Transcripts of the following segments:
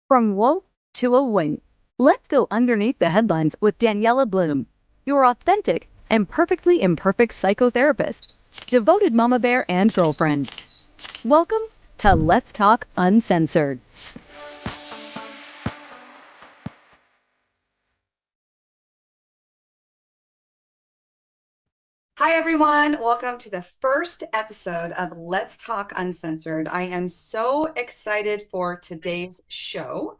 From woke to a wink. Let's go underneath the headlines with Daniela Bloom, your authentic and perfectly imperfect psychotherapist, devoted mama bear and girlfriend. Welcome to Let's Talk Uncensored. Hi, everyone. Welcome to the first episode of Let's Talk Uncensored. I am so excited for today's show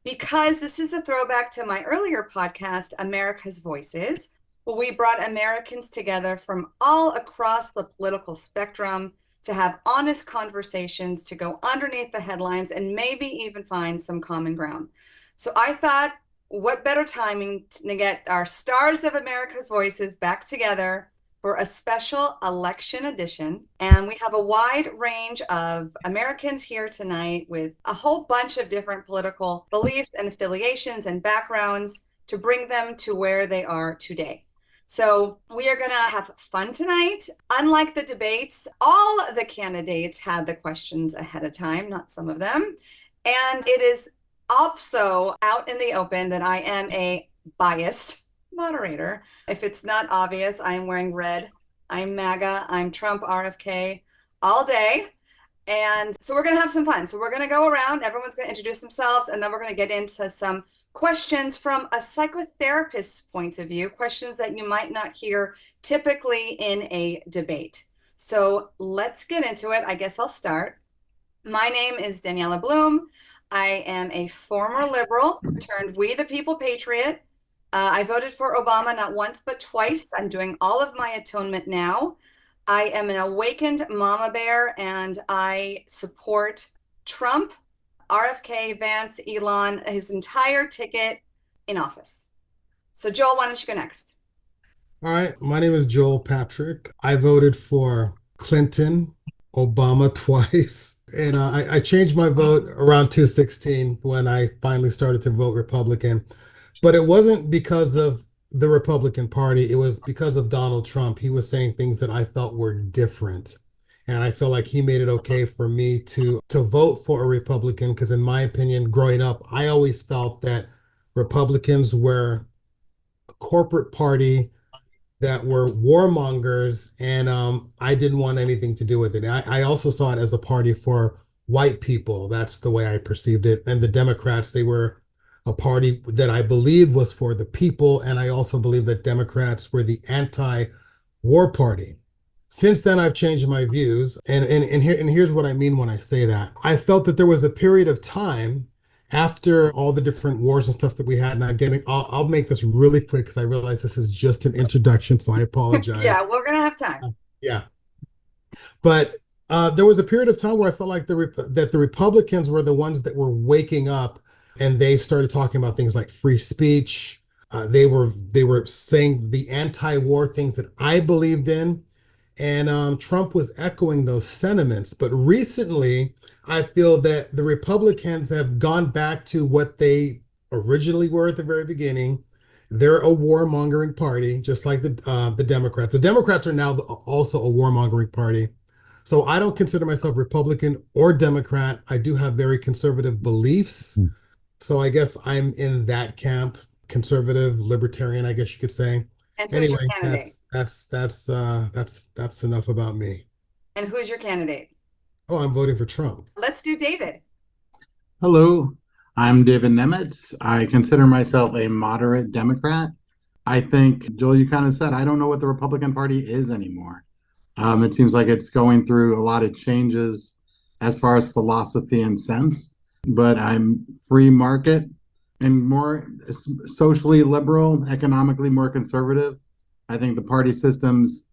because this is a throwback to my earlier podcast, America's Voices, where we brought Americans together from all across the political spectrum to have honest conversations, to go underneath the headlines, and maybe even find some common ground. So I thought, what better timing to get our stars of America's Voices back together for a special election edition. And we have a wide range of Americans here tonight with a whole bunch of different political beliefs and affiliations and backgrounds to bring them to where they are today. So we are going to have fun tonight. Unlike the debates, all the candidates had the questions ahead of time, not some of them. And it is also out in the open that I am a biased moderator. If it's not obvious, I'm wearing red. I'm MAGA. I'm Trump RFK all day. And so we're going to have some fun. So we're going to go around. Everyone's going to introduce themselves, and then we're going to get into some questions from a psychotherapist's point of view, questions that you might not hear typically in a debate. So let's get into it. I guess I'll start. My name is Daniela Bloom. I am a former liberal turned We the People patriot. I voted for Obama not once, but twice. I'm doing all of my atonement now. I am an awakened mama bear, and I support Trump, RFK, Vance, Elon, his entire ticket in office. So Joel, why don't you go next? All right, my name is Joel Patrick. I voted for Clinton, Obama twice, and I changed my vote around 2016 when I finally started to vote Republican. But it wasn't because of the Republican Party, it was because of Donald Trump. He was saying things that I felt were different. And I felt like he made it okay for me to vote for a Republican, because in my opinion, growing up, I always felt that Republicans were a corporate party that were warmongers, and I didn't want anything to do with it. I also saw it as a party for white people. That's the way I perceived it. And the Democrats, they were a party that I believed was for the people, and I also believe that Democrats were the anti-war party. Since then, I've changed my views, and here's what I mean when I say that. I felt that there was a period of time after all the different wars and stuff that we had. And I'll make this really quick because I realize this is just an introduction, so I apologize. Yeah, we're gonna have time. Yeah, but there was a period of time where I felt like that the Republicans were the ones that were waking up, and they started talking about things like free speech. They were saying the anti-war things that I believed in, and Trump was echoing those sentiments. But recently, I feel that the Republicans have gone back to what they originally were at the very beginning. They're a warmongering party, just like the Democrats. The Democrats are now also a warmongering party. So I don't consider myself Republican or Democrat. I do have very conservative beliefs. So I guess I'm in that camp, conservative, libertarian, I guess you could say. And who's your Anyway, candidate? that's enough about me. And who's your candidate? Oh, I'm voting for Trump. Let's do David. Hello, I'm David Nemitz. I consider myself a moderate Democrat. I think, Joel, you kind of said, I don't know what the Republican Party is anymore. It seems like it's going through a lot of changes as far as philosophy and sense, but I'm free market and more socially liberal, economically more conservative. I think the party systems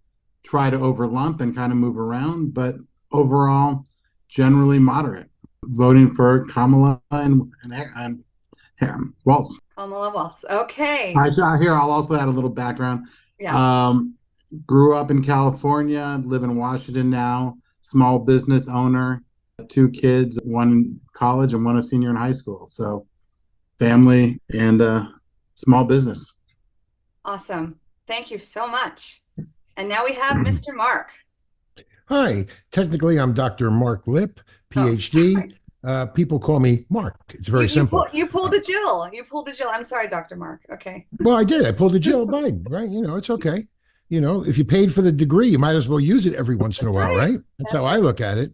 try to overlump and kind of move around, but overall, generally moderate. Voting for Kamala and Walz. Kamala Walz. Okay. Here, I'll also add a little background. Yeah. Grew up in California, live in Washington now, small business owner, 2 kids, one in college and one a senior in high school. So family and small business. Awesome. Thank you so much. And now we have Mr. Mark. Hi, technically I'm Dr. Mark Lip, Oh, PhD. sorry. People call me Mark. It's very simple. You pulled a Jill. You pulled a Jill. I'm sorry, Dr. Mark. Okay. Well, I did. I pulled a Jill Biden, right? It's okay. If you paid for the degree, you might as well use it every once in a while, right? That's how I look at it.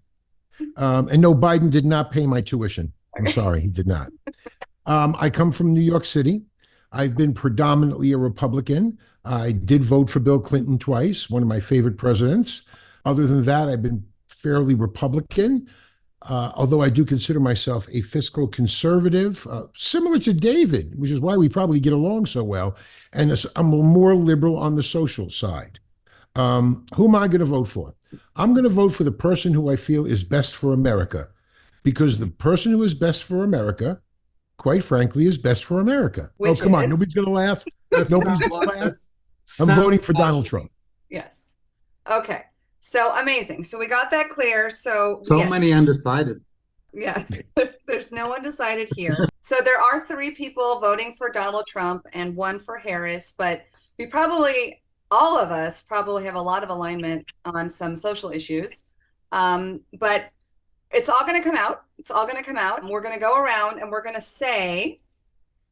And no, Biden did not pay my tuition. I'm sorry, he did not. I come from New York City. I've been predominantly a Republican. I did vote for Bill Clinton twice, one of my favorite presidents. Other than that, I've been fairly Republican, although I do consider myself a fiscal conservative, similar to David, which is why we probably get along so well. And I'm more liberal on the social side. Who am I going to vote for? I'm going to vote for the person who I feel is best for America, because the person who is best for America, quite frankly, is best for America. Which come on, is? nobody's going to laugh. Nobody's going to laugh. I'm Sound voting for Donald logic. Trump. Yes. Okay. So amazing. So we got that clear. So So many undecided. yes, there's no undecided here. So there are 3 people voting for Donald Trump and 1 for Harris, but we probably, all of us probably have a lot of alignment on some social issues. But it's all going to come out. It's all going to come out. And we're going to go around and we're going to say,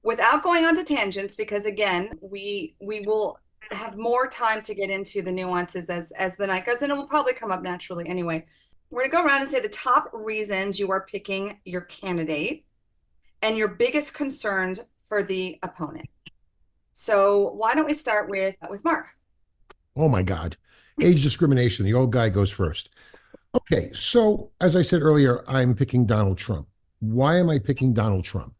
without going on to tangents, because again, we will have more time to get into the nuances as the night goes, and it will probably come up naturally anyway. We're going to go around and say the top reasons you are picking your candidate and your biggest concerns for the opponent. So why don't we start with Mark? Oh my God. Age discrimination. The old guy goes first. Okay, so as I said earlier, I'm picking Donald Trump. Why am I picking Donald Trump?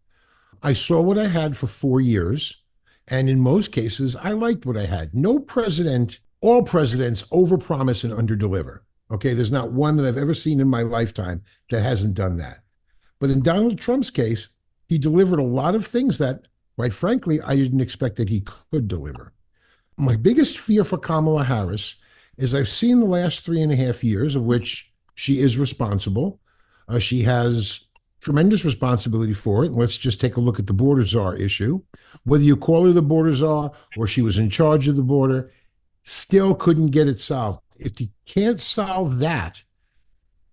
I saw what I had for 4 years, and in most cases, I liked what I had. No president, all presidents overpromise and underdeliver. Okay, there's not one that I've ever seen in my lifetime that hasn't done that. But in Donald Trump's case, he delivered a lot of things that, quite frankly, I didn't expect that he could deliver. My biggest fear for Kamala Harris is I've seen the last 3.5 years, of which she is responsible. She has tremendous responsibility for it. And let's just take a look at the border czar issue. Whether you call her the border czar or she was in charge of the border, still couldn't get it solved. If you can't solve that,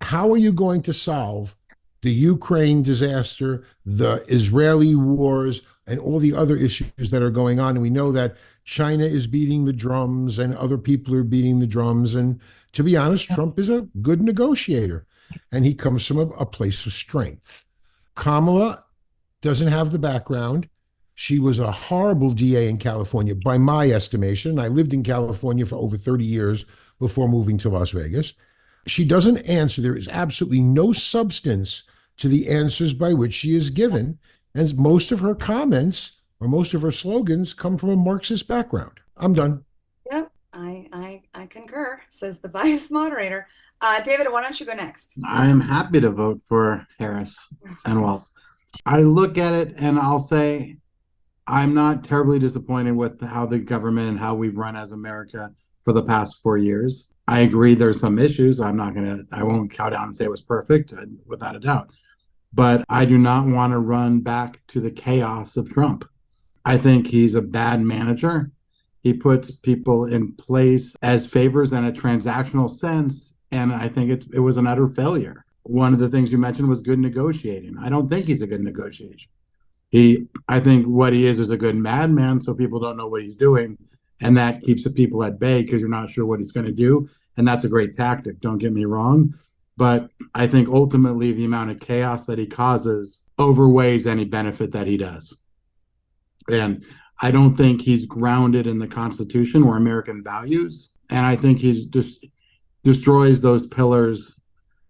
how are you going to solve the Ukraine disaster, the Israeli wars, and all the other issues that are going on? And we know that China is beating the drums and other people are beating the drums. And to be honest, Trump is a good negotiator and he comes from a place of strength. Kamala doesn't have the background. She was a horrible DA in California, by my estimation. I lived in California for over 30 years before moving to Las Vegas. She doesn't answer. There is absolutely no substance to the answers by which she is given. And most of her comments or most of her slogans come from a Marxist background. I'm done. Yep, I concur, says the biased moderator. David, why don't you go next? I'm happy to vote for Harris and Wells. I look at it and I'll say I'm not terribly disappointed with how the government and how we've run as America for the past 4 years. I agree there's some issues. I won't cow down and say it was perfect, without a doubt. But I do not want to run back to the chaos of Trump. I think he's a bad manager. He puts people in place as favors in a transactional sense, and I think it was an utter failure. One of the things you mentioned was good negotiating. I don't think he's a good negotiator. I think what he is a good madman, so people don't know what he's doing, and that keeps the people at bay because you're not sure what he's going to do, and that's a great tactic, don't get me wrong. But I think ultimately the amount of chaos that he causes outweighs any benefit that he does. And I don't think he's grounded in the Constitution or American values. And I think he just destroys those pillars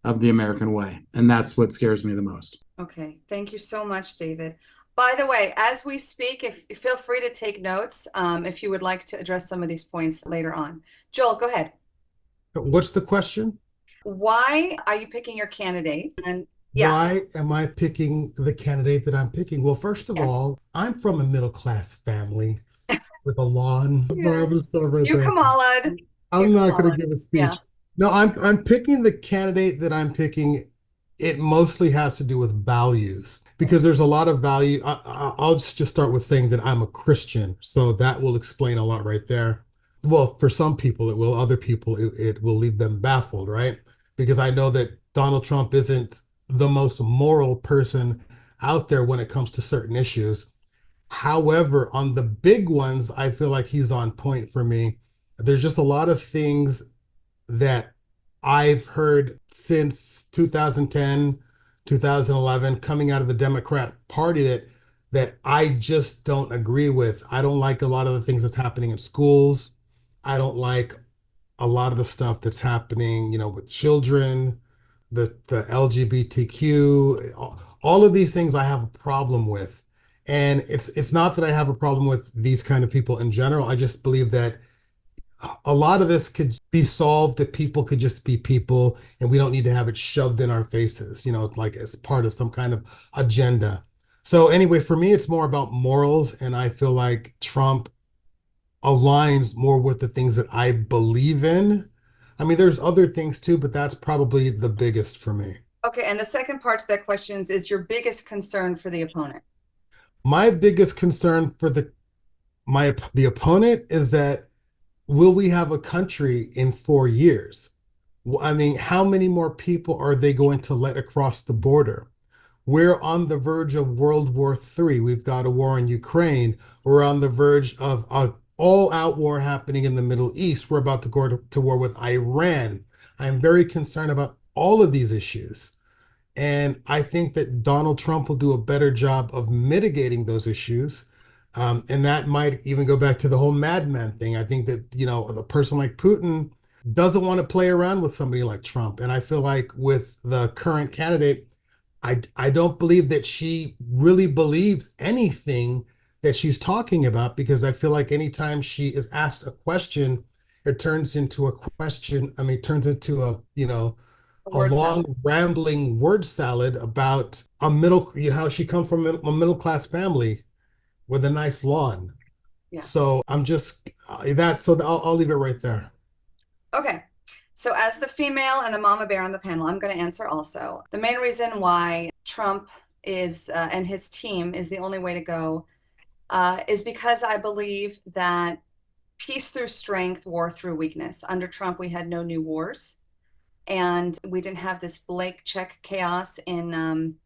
of the American way. And that's what scares me the most. Okay, thank you so much, David. By the way, as we speak, feel free to take notes if you would like to address some of these points later on. Joel, go ahead. What's the question? Why are you picking your candidate? And yeah, Why am I picking the candidate that I'm picking? Well, first of Yes. all, I'm from a middle-class family with a lawn. Yeah. I'm gonna start right you there. Kamala. I'm you not going Kamala. to give a speech. Yeah. No, I'm picking the candidate that I'm picking. It mostly has to do with values because there's a lot of value. I'll just start with saying that I'm a Christian, so that will explain a lot right there. well, for some people it will, other people it will leave them baffled, right? Because I know that Donald Trump isn't the most moral person out there when it comes to certain issues. However, on the big ones, I feel like he's on point for me. There's just a lot of things that I've heard since 2010, 2011, coming out of the Democrat Party that I just don't agree with. I don't like a lot of the things that's happening in schools. I don't like a lot of the stuff that's happening, with children, the LGBTQ, all of these things I have a problem with. And it's not that I have a problem with these kind of people in general. I just believe that a lot of this could be solved that people could just be people and we don't need to have it shoved in our faces, like as part of some kind of agenda. So anyway, for me, it's more about morals, and I feel like Trump aligns more with the things that I believe in. I mean, there's other things too, but that's probably the biggest for me. Okay, and the second part to that question is your biggest concern for the opponent? My biggest concern for the opponent is that will we have a country in 4 years? I mean, how many more people are they going to let across the border? We're on the verge of World War III. We've got a war in Ukraine. We're on the verge of an all-out war happening in the Middle East. We're about to go to war with Iran. I'm very concerned about all of these issues. And I think that Donald Trump will do a better job of mitigating those issues. And that might even go back to the whole madman thing. I think that, a person like Putin doesn't want to play around with somebody like Trump. And I feel like with the current candidate, I don't believe that she really believes anything that she's talking about, because I feel like anytime she is asked a question, it turns into a question. I mean, it turns into a Word long salad. rambling word salad about how she come from a middle class family with a nice lawn. Yeah. So I'm just so I'll leave it right there. Okay. So as the female and the mama bear on the panel, I'm going to answer also. The main reason why Trump is and his team is the only way to go is because I believe that peace through strength, war through weakness. Under Trump, we had no new wars, and we didn't have this blank check chaos in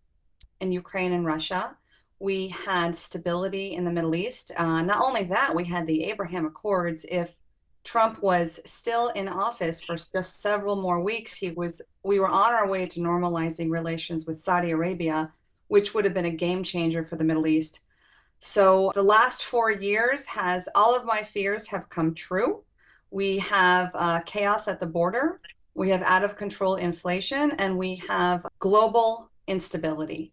Ukraine and Russia. We had stability in the Middle East. Not only that, we had the Abraham Accords. If Trump was still in office for just several more weeks, we were on our way to normalizing relations with Saudi Arabia, which would have been a game changer for the Middle East. So the last 4 years has all of my fears have come true. We have chaos at the border. We have out of control inflation, and we have global instability.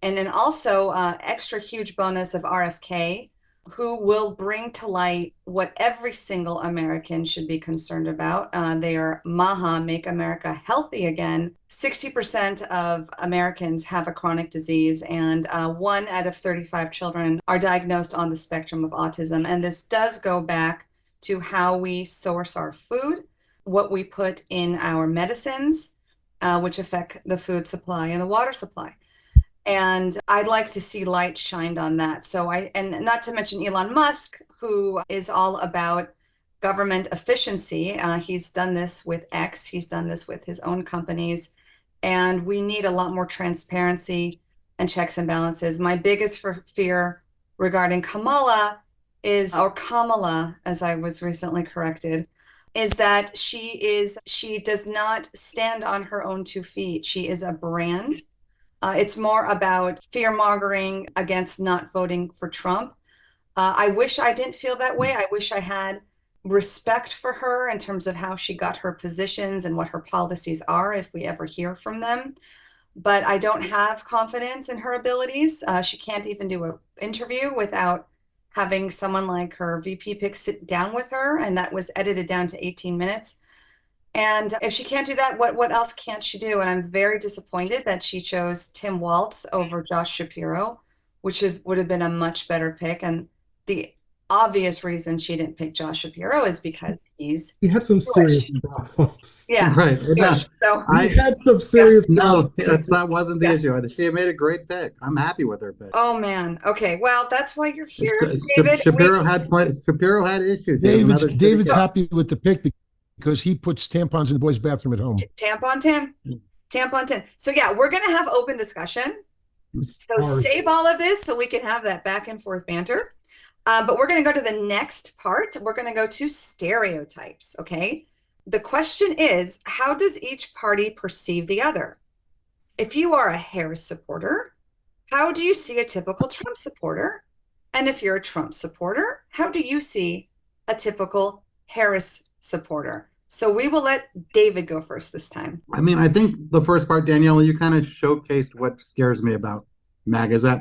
And then also extra huge bonus of RFK, who will bring to light what every single American should be concerned about. They are MAHA, Make America Healthy Again. 60% of Americans have a chronic disease, and 1 out of 35 children are diagnosed on the spectrum of autism. And this does go back to how we source our food, what we put in our medicines, which affect the food supply and the water supply. And I'd like to see light shined on that. And not to mention Elon Musk, who is all about government efficiency. He's done this with X, he's done this with his own companies. And we need a lot more transparency and checks and balances. My biggest fear regarding Kamala or Kamala, as I was recently corrected, is that she does not stand on her own 2 feet. She is a brand. It's more about fear-mongering against not voting for Trump. I wish I didn't feel that way. I wish I had respect for her in terms of how she got her positions and what her policies are, if we ever hear from them. But I don't have confidence in her abilities. She can't even do an interview without having someone like her VP pick sit down with her, and that was edited down to 18 minutes. And if she can't do that, what else can't she do? And I'm very disappointed that she chose Tim Walz over Josh Shapiro, which would have been a much better pick. And the obvious reason she didn't pick Josh Shapiro is because he's He had some serious problems. yeah. Right. No, So He I had some serious no, problems. that wasn't the Yeah. issue. She made a great pick. I'm happy with her pick. oh man. Okay. Well, that's why you're here, David. Shapiro had issues. He was another city David's council. happy with the pick because he puts tampons in the boys' bathroom at home. Tampon Tim. Tampon Tim. So yeah, we're gonna have open discussion. So Sorry. save all of this so we can have that back and forth banter. But we're going to go to the next part. We're going to go to stereotypes. Okay. The question is, how does each party perceive the other? If you are a Harris supporter, how do you see a typical Trump supporter? And if you're a Trump supporter, how do you see a typical Harris supporter? So we will let David go first this time. I mean, I think the first part, Danielle, you kind of showcased what scares me about MAGA is that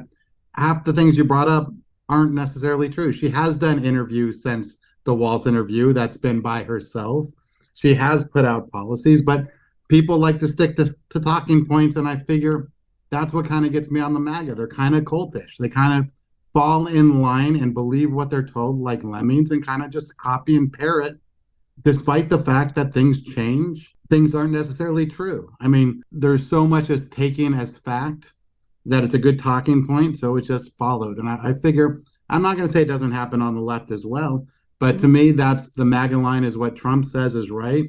half the things you brought up aren't necessarily true. She has done interviews since the Walz interview that's been by herself. She has put out policies, but people like to stick to talking points, and I figure that's what kind of gets me on the MAGA. They're kind of cultish. They kind of fall in line and believe what they're told like lemmings and kind of just copy and parrot. Despite the fact that things change, things aren't necessarily true. I mean, there's so much as taken as fact that it's a good talking point, so it just followed. And I figure, I'm not going to say it doesn't happen on the left as well, but to me, that's the MAGA line is what Trump says is right,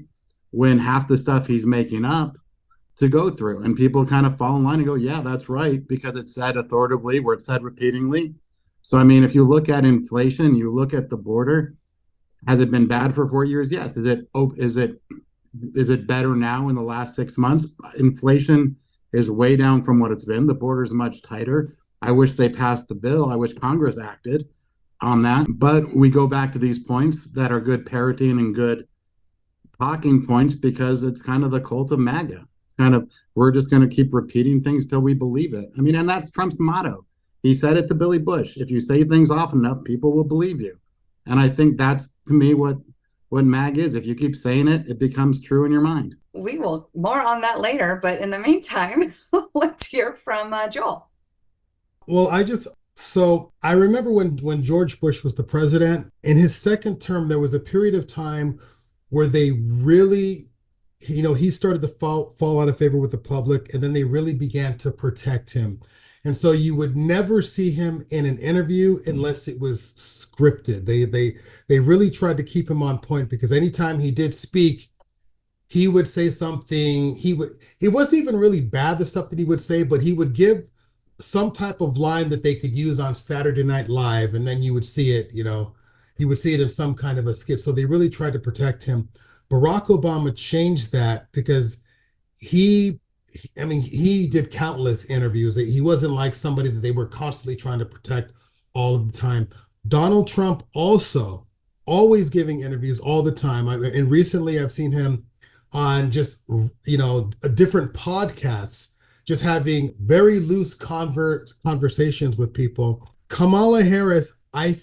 when half the stuff he's making up to go through. And people kind of fall in line and go, yeah, that's right, because it's said authoritatively, where it's said repeatedly. So, I mean, if you look at inflation, you look at the border, has it been bad for 4 years? Yes. Is it better now in the last 6 months? Inflation is way down from what it's been. The border is much tighter. I wish they passed the bill. I wish Congress acted on that. But we go back to these points that are good parroting and good talking points because it's kind of the cult of MAGA. It's kind of, we're just going to keep repeating things till we believe it. I mean, and that's Trump's motto. He said it to Billy Bush. If you say things often enough, people will believe you. And I think that's, to me, what MAG is. If you keep saying it, it becomes true in your mind. We will more on that later, but in the meantime, let's hear from Joel. Well, I remember when George Bush was the president, in his second term, there was a period of time where they really, he started to fall out of favor with the public, and then they really began to protect him. And so you would never see him in an interview unless it was scripted. They really tried to keep him on point because anytime he did speak, he would say something. It wasn't even really bad, the stuff that he would say, but he would give some type of line that they could use on Saturday Night Live, and then you would see it, you would see it in some kind of a skit. So they really tried to protect him. Barack Obama changed that because he did countless interviews. He wasn't like somebody that they were constantly trying to protect all of the time. Donald Trump also always giving interviews all the time. And recently I've seen him on just, different podcasts, just having very loose conversations with people. Kamala Harris, I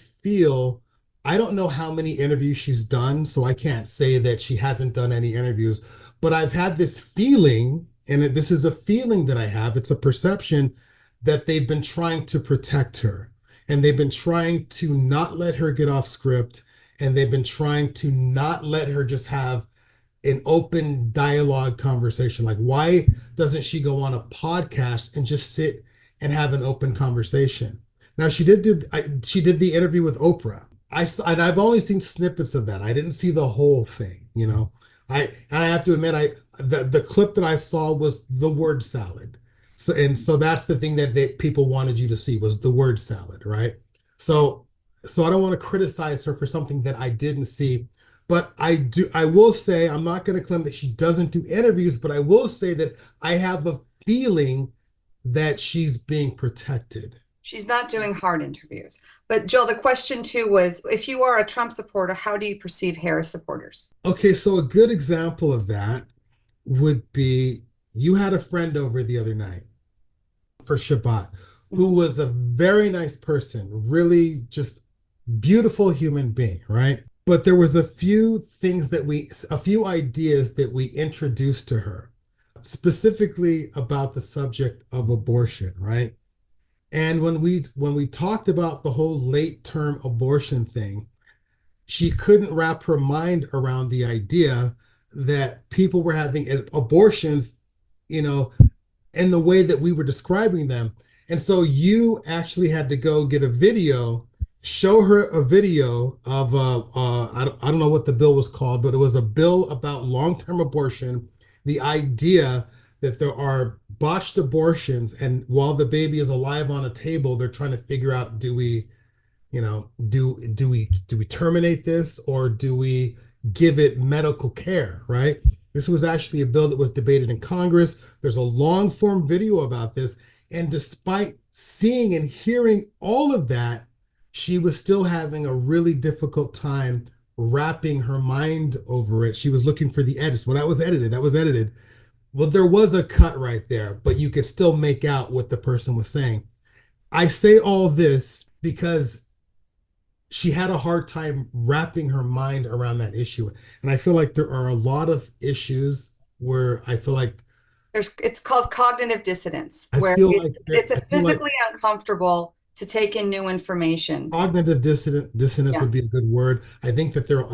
don't know how many interviews she's done, so I can't say that she hasn't done any interviews, but I've had this feeling, and this is a feeling that I have, it's a perception that they've been trying to protect her, and they've been trying to not let her get off script, and they've been trying to not let her just have an open dialogue conversation. Like, why doesn't she go on a podcast and just sit and have an open conversation? Now, she did the interview with Oprah. And I've only seen snippets of that. I didn't see the whole thing, I have to admit, the clip that I saw was the word salad. So that's the thing that people wanted you to see was the word salad, right? So I don't want to criticize her for something that I didn't see, but I will say, I'm not going to claim that she doesn't do interviews, but I will say that I have a feeling that she's being protected. She's not doing hard interviews. But Joel, the question too was, if you are a Trump supporter, how do you perceive Harris supporters? Okay, so a good example of that would be, you had a friend over the other night for Shabbat who was a very nice person, really just beautiful human being, right? But there was a few ideas that we introduced to her, specifically about the subject of abortion, right? And when we talked about the whole late term abortion thing, she couldn't wrap her mind around the idea that people were having abortions, you know, in the way that we were describing them. And so you actually had to go get a video, show her a video of I don't know what the bill was called, but it was a bill about long-term abortion. The idea that there are botched abortions, and while the baby is alive on a table, they're trying to figure out, do we, do we terminate this, or do we give it medical care, right? This was actually a bill that was debated in Congress. There's a long form video about this. And despite seeing and hearing all of that, she was still having a really difficult time wrapping her mind over it. She was looking for the edits. Well, that was edited. Well, there was a cut right there, but you could still make out what the person was saying. I say all this because she had a hard time wrapping her mind around that issue. And I feel like there are a lot of issues where I feel like it's called cognitive dissonance, I where feel like it's I feel like physically uncomfortable to take in new information. cognitive dissonance Yeah. would be a good word. I think that they're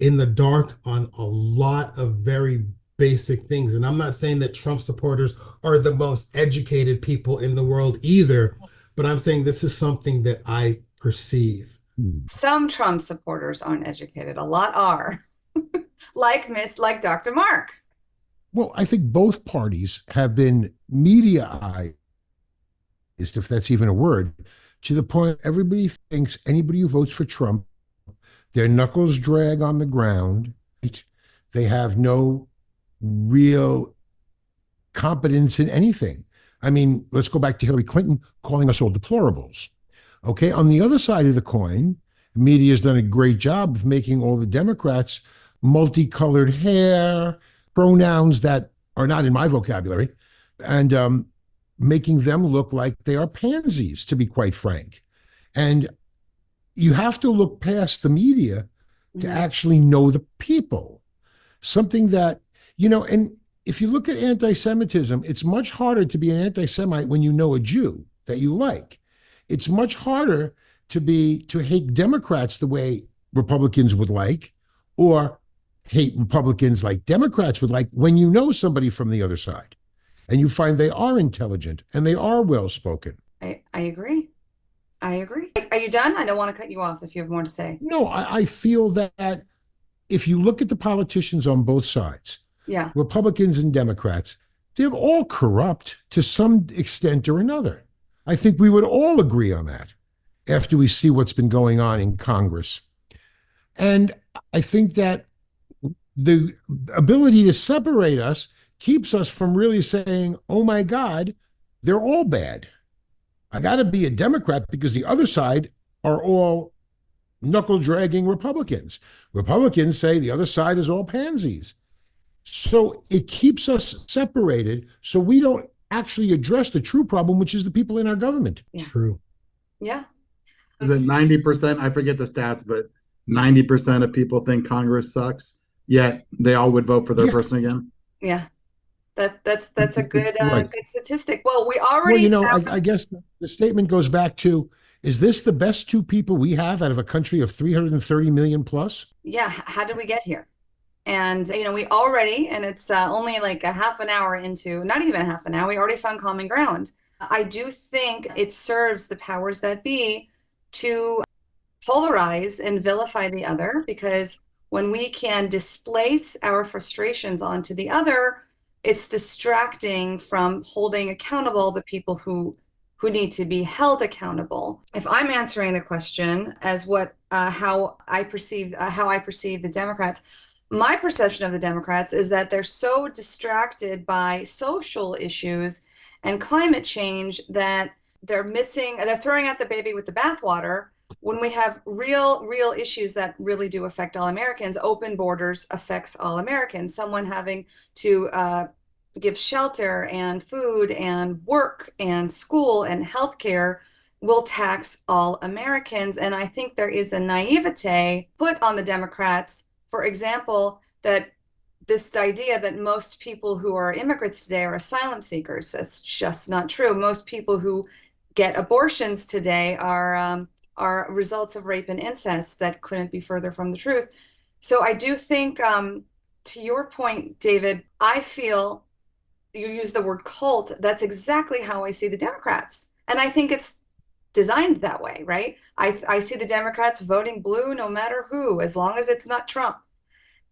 in the dark on a lot of very basic things. And I'm not saying that Trump supporters are the most educated people in the world either, but I'm saying this is something that I perceive. Some Trump supporters aren't educated. A lot are, like Dr. Mark. Well, I think both parties have been mediaized, if that's even a word, to the point everybody thinks anybody who votes for Trump, their knuckles drag on the ground. Right? They have no real competence in anything. I mean, let's go back to Hillary Clinton calling us all deplorables. Okay. On the other side of the coin, media has done a great job of making all the Democrats multicolored hair, pronouns that are not in my vocabulary, and making them look like they are pansies, to be quite frank. And you have to look past the media to actually know the people. Something that, and if you look at anti-Semitism, it's much harder to be an anti-Semite when you know a Jew that you like. It's much harder to hate Democrats the way Republicans would like, or hate Republicans like Democrats would like, when you know somebody from the other side and you find they are intelligent and they are well-spoken. I agree. I agree. Are you done? I don't want to cut you off if you have more to say. No, I feel that if you look at the politicians on both sides, Yeah. Republicans and Democrats, they're all corrupt to some extent or another. I think we would all agree on that after we see what's been going on in Congress. And I think that the ability to separate us keeps us from really saying, oh my God, they're all bad. I got to be a Democrat because the other side are all knuckle-dragging Republicans. Republicans say the other side is all pansies. So it keeps us separated so we don't actually address the true problem, which is the people in our government. Yeah. True. Yeah. Is it 90%? I forget the stats, but 90% of people think Congress sucks, yet they all would vote for their person again. Yeah. That's a good Right. good statistic. Well, we already have, I guess the statement goes back to, is this the best two people we have out of a country of 330 million plus? yeah, how did we get here? And we already, and it's only like a half an hour into, not even half an hour, we already found common ground. I do think it serves the powers that be to polarize and vilify the other, because when we can displace our frustrations onto the other, it's distracting from holding accountable the people who need to be held accountable. If I'm answering the question as how I perceive the Democrats, my perception of the Democrats is that they're so distracted by social issues and climate change that they're throwing out the baby with the bathwater when we have real issues that really do affect all Americans. Open borders affects all Americans. Someone having to give shelter and food and work and school and healthcare will tax all Americans. And I think there is a naivete put on the Democrats, for example, that this idea that most people who are immigrants today are asylum seekers. That's just not true. Most people who get abortions today are results of rape and incest that couldn't be further from the truth. So I do think, to your point, David, I feel you use the word cult. That's exactly how I see the Democrats. And I think it's designed that way, right? I see the Democrats voting blue no matter who, as long as it's not Trump.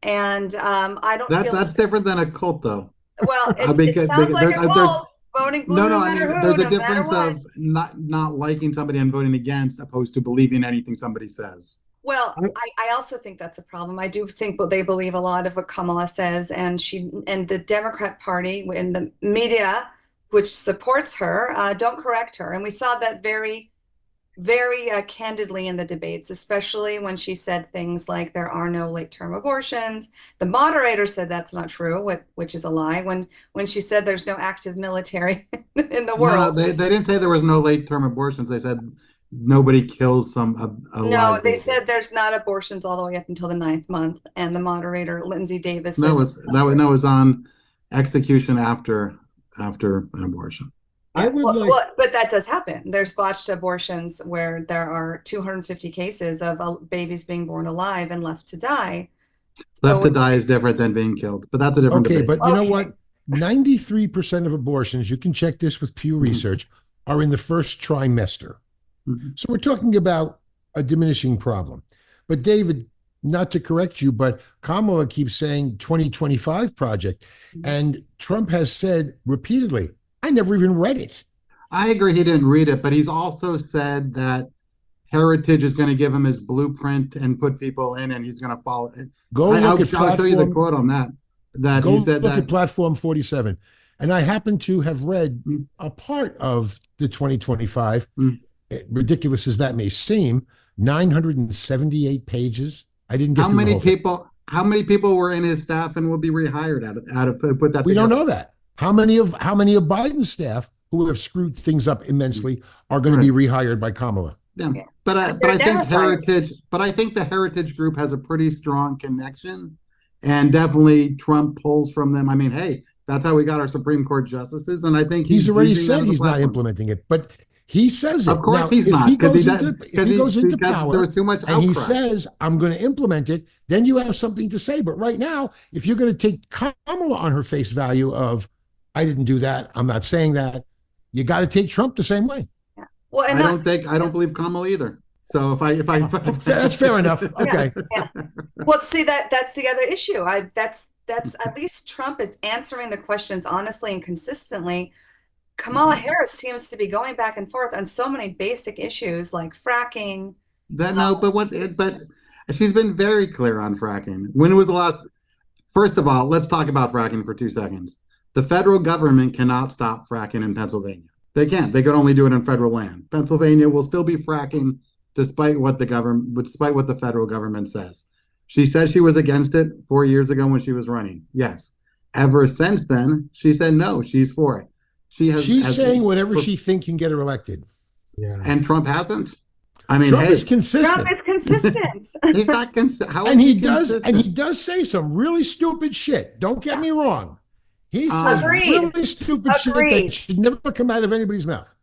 And I don't feel That's different than a cult, though. well, I mean, it sounds like a there's cult, voting blue no, no I matter mean, who, there's a no matter difference what. of not liking somebody and voting against, opposed to believing anything somebody says. Well, I also think that's a problem. I do think they believe a lot of what Kamala says, and the Democrat Party and the media, which supports her, don't correct her. And we saw that very, very candidly in the debates, especially when she said things like there are no late-term abortions. The moderator said that's not true, which is a lie. When she said there's no active military in the No, world. they didn't say there was no late-term abortions. They said nobody kills a No, live they baby. said there's not abortions all the way up until the 9th month, and the moderator, Lindsay Davis, said No, it was on execution after an abortion. I would but that does happen. There's botched abortions where there are 250 cases of babies being born alive and left to die. Left to die is different than being killed, but that's a different Okay, debate. but you know what? 93% of abortions, you can check this with Pew Research, are in the first trimester. So we're talking about a diminishing problem. But David, not to correct you, but Kamala keeps saying 2025 project. And Trump has said repeatedly, I never even read it. I agree he didn't read it, but he's also said that Heritage is going to give him his blueprint and put people in, and he's going to follow it. I'll show you the quote on that. Go look at Platform 47. And I happen to have read a part of the 2025, ridiculous as that may seem, 978 pages. I didn't get how many people were in his staff and will be rehired out of put that we together? don't know that. How many of Biden's staff who have screwed things up immensely are going to be rehired by Kamala? Yeah. But I think the Heritage Group has a pretty strong connection, and definitely Trump pulls from them. I mean, hey, that's how we got our Supreme Court justices, and I think he's already said he's not implementing it, but he says it. Of course, he's not, because he goes into power, there was too much outcry, and he says, "I'm going to implement it." Then you have something to say. But right now, if you're going to take Kamala on her face value of, "I didn't do that. I'm not saying that," you got to take Trump the same way. Well, and I don't believe Kamala either. So if I that's fair enough. Okay. Yeah. Well, see, that's the other issue. That's at least Trump is answering the questions honestly and consistently. Kamala Harris seems to be going back and forth on so many basic issues like fracking. But she's been very clear on fracking. When was the last? First of all, let's talk about fracking for 2 seconds. The federal government cannot stop fracking in Pennsylvania. They can't. They could only do it in federal land. Pennsylvania will still be fracking despite what the federal government says. She said she was against it 4 years ago when she was running. Yes. Ever since then, she said no, she's for it. She's saying whatever she thinks can get her elected. Yeah. And Trump hasn't. I mean, Trump is consistent. Trump is consistent. He's not consistent. And he does say some really stupid shit. Don't get me wrong. He says really stupid shit that should never come out of anybody's mouth.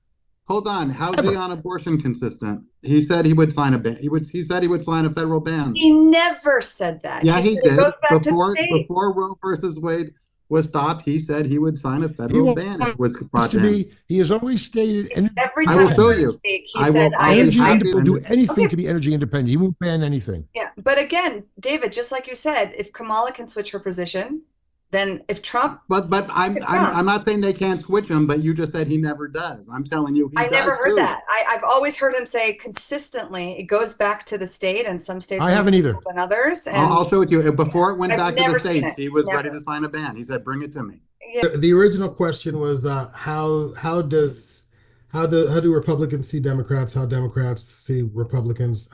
Hold on. How's he on abortion consistent? He said he would sign a ban. He said he would sign a federal ban. He never said that. Yeah, he did. It goes back to state. Before Roe versus Wade was stopped, he said he would sign a federal ban. It was brought to him. He has always stated, and every time I will show you. He said, "I will do anything to be energy independent. He won't ban anything." Yeah, but again, David, just like you said, if Kamala can switch her position, then if Trump, but I'm not saying they can't switch him, but you just said he never does. I'm telling you, I never heard that. I've always heard him say consistently it goes back to the state, and some states I haven't either than others. And I'll show it to you. Before it went back to the states, he was Never. ready to sign a ban. He said, "Bring it to me." Yeah. The original question was how do Republicans see Democrats? How Democrats see Republicans?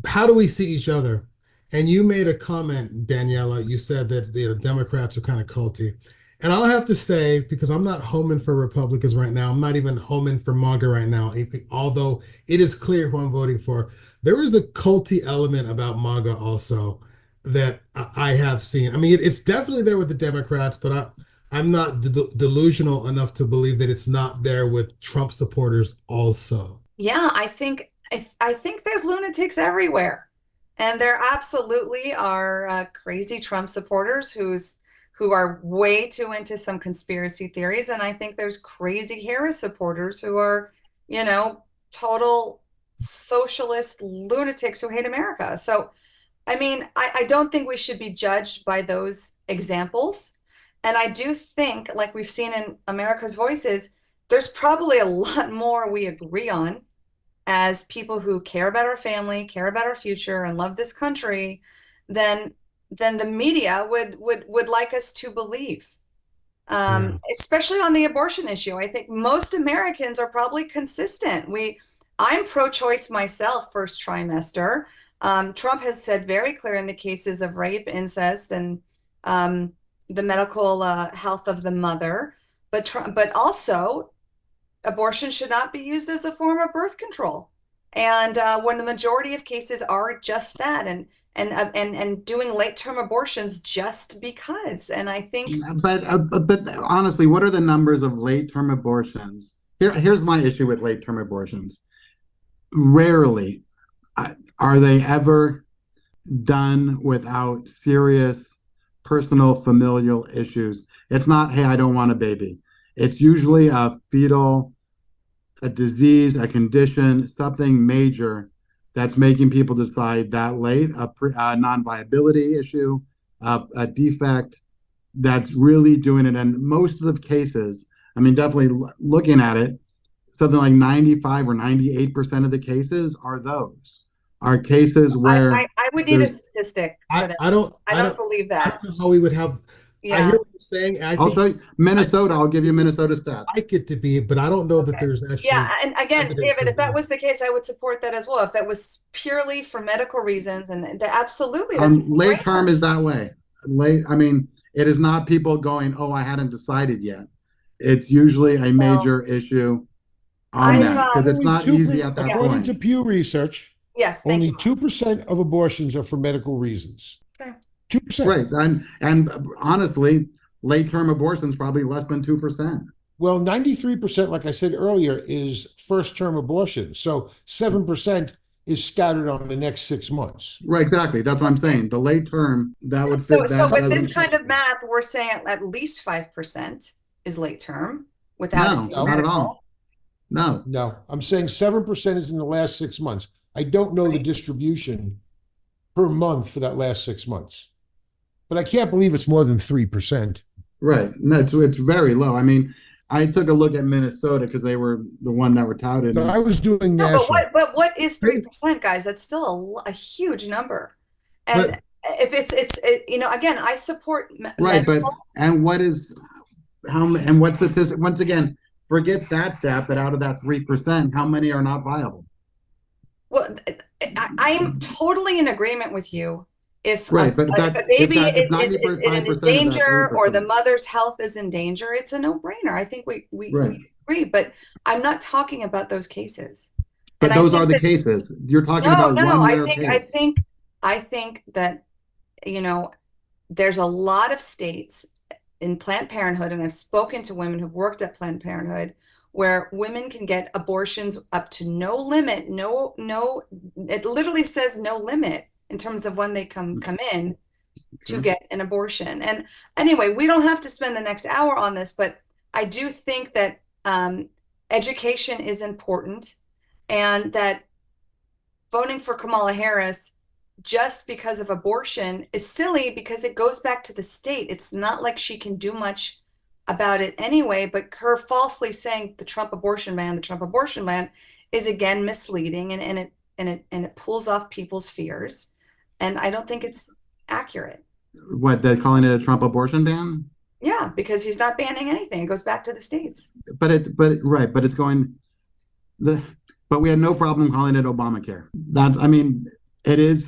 How do we see each other? And you made a comment, Daniela. You said that Democrats are kind of culty. And I'll have to say, because I'm not homing for Republicans right now, I'm not even homing for MAGA right now, although it is clear who I'm voting for. There is a culty element about MAGA also that I have seen. I mean, it's definitely there with the Democrats, but I'm not delusional enough to believe that it's not there with Trump supporters also. Yeah, I think there's lunatics everywhere, and there absolutely are crazy Trump supporters who are way too into some conspiracy theories, and I think there's crazy Harris supporters who are, total socialist lunatics who hate America. So, I mean, I don't think we should be judged by those examples, and I do think, like we've seen in America's Voices, there's probably a lot more we agree on as people who care about our family, care about our future, and love this country, than the media would like us to believe. Especially on the abortion issue. I think most Americans are probably consistent. I'm pro-choice myself, first trimester. Trump has said very clear in the cases of rape, incest, and the medical health of the mother, but also abortion should not be used as a form of birth control. And when the majority of cases are just that, and doing late-term abortions just because. And I think, but honestly, what are the numbers of late-term abortions? Here's my issue with late-term abortions. Rarely are they ever done without serious personal familial issues. It's not, hey, I don't want a baby. It's usually a disease, a condition, something major that's making people decide that late, a non-viability issue, a defect that's really doing it. And most of the cases, I mean, definitely looking at it, something like 95 or 98% of the cases are cases where I would need a statistic for that. I don't believe that. I don't know how we would have. I hear what you're saying. I'll show you Minnesota. I'll give you Minnesota stats. I like it to be, but I don't know that there's actually. Yeah, and again, evidence David, of if that that. was the case, I would support that as well. If that was purely for medical reasons, and absolutely, that's late term is that way. I mean, it is not people going, "Oh, I hadn't decided yet." It's usually a major issue on that because it's not easy at that According point. to Pew Research, Yes, thank only you. 2% of abortions are for medical reasons. Okay. 2%. Right, and honestly, late-term abortions probably less than 2%. Well, 93%, like I said earlier, is first-term abortion. So 7% is scattered on the next 6 months. Right, exactly. That's what I'm saying. The late term, that would So fit that. with this kind of math, we're saying at least 5% is late term without No, it being not at medical. all. No. No, I'm saying 7% is in the last 6 months. I don't know the distribution per month for that last 6 months, but I can't believe it's more than 3%. Right. No, it's very low. I mean, I took a look at Minnesota because they were the one that were touted. So I was doing No, national. but what is 3%, guys? That's still a huge number. And But- if it's again, I support Right, but medical. and what is and what statistic? Once again, forget that stat. But out of that 3%, how many are not viable? Well, I'm totally in agreement with you. If Right, but if a baby is in 95% of that danger or the 3%. mother's health is in danger, it's a no-brainer. I think we Right. agree, but I'm not talking about those cases. But And I those think are the that- cases. You're talking No, about no, one I rare think case. I think that there's a lot of states in Planned Parenthood, and I've spoken to women who've worked at Planned Parenthood, where women can get abortions up to no limit, it literally says no limit in terms of when they come in to get an abortion. And anyway, we don't have to spend the next hour on this, but I do think that education is important, and that voting for Kamala Harris just because of abortion is silly because it goes back to the state. It's not like she can do much about it anyway, but her falsely saying the Trump abortion ban is again misleading, and it pulls off people's fears. And I don't think it's accurate. What, they're calling it a Trump abortion ban? Yeah, because he's not banning anything. It goes back to the states. But it's going but we had no problem calling it Obamacare. It is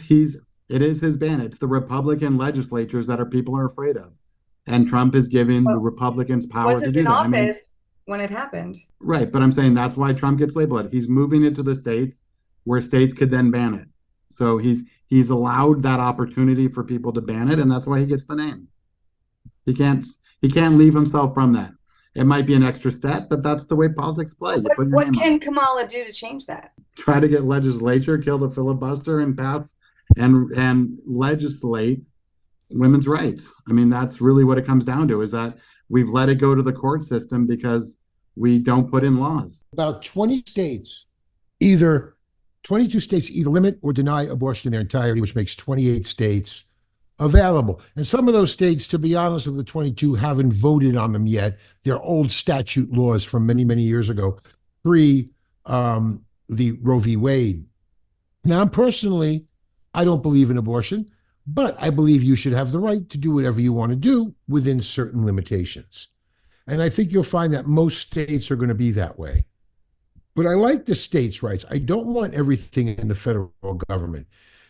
his ban. It's the Republican legislatures that people are afraid of. And Trump is giving the Republicans power to Wasn't do in that. office when it happened. Right, but I'm saying that's why Trump gets labeled. He's moving it to the states where states could then ban it. So he's allowed that opportunity for people to ban it, and that's why he gets the name. He He can't leave himself from that. It might be an extra step, but that's the way politics play. You put your What name on can it. Kamala do to change that? Try to get legislature, kill the filibuster, and pass and legislate women's rights. I mean, that's really what it comes down to, is that we've let it go to the court system because we don't put in laws. About 22 states either limit or deny abortion in their entirety, which makes 28 states available. And some of those states, to be honest with the 22, haven't voted on them yet. They're old statute laws from many, many years ago, pre the Roe v. Wade. Now, personally, I don't believe in abortion, but I believe you should have the right to do whatever you want to do within certain limitations. And I think you'll find that most states are going to be that way. But I like the states' rights. I don't want everything in the federal government.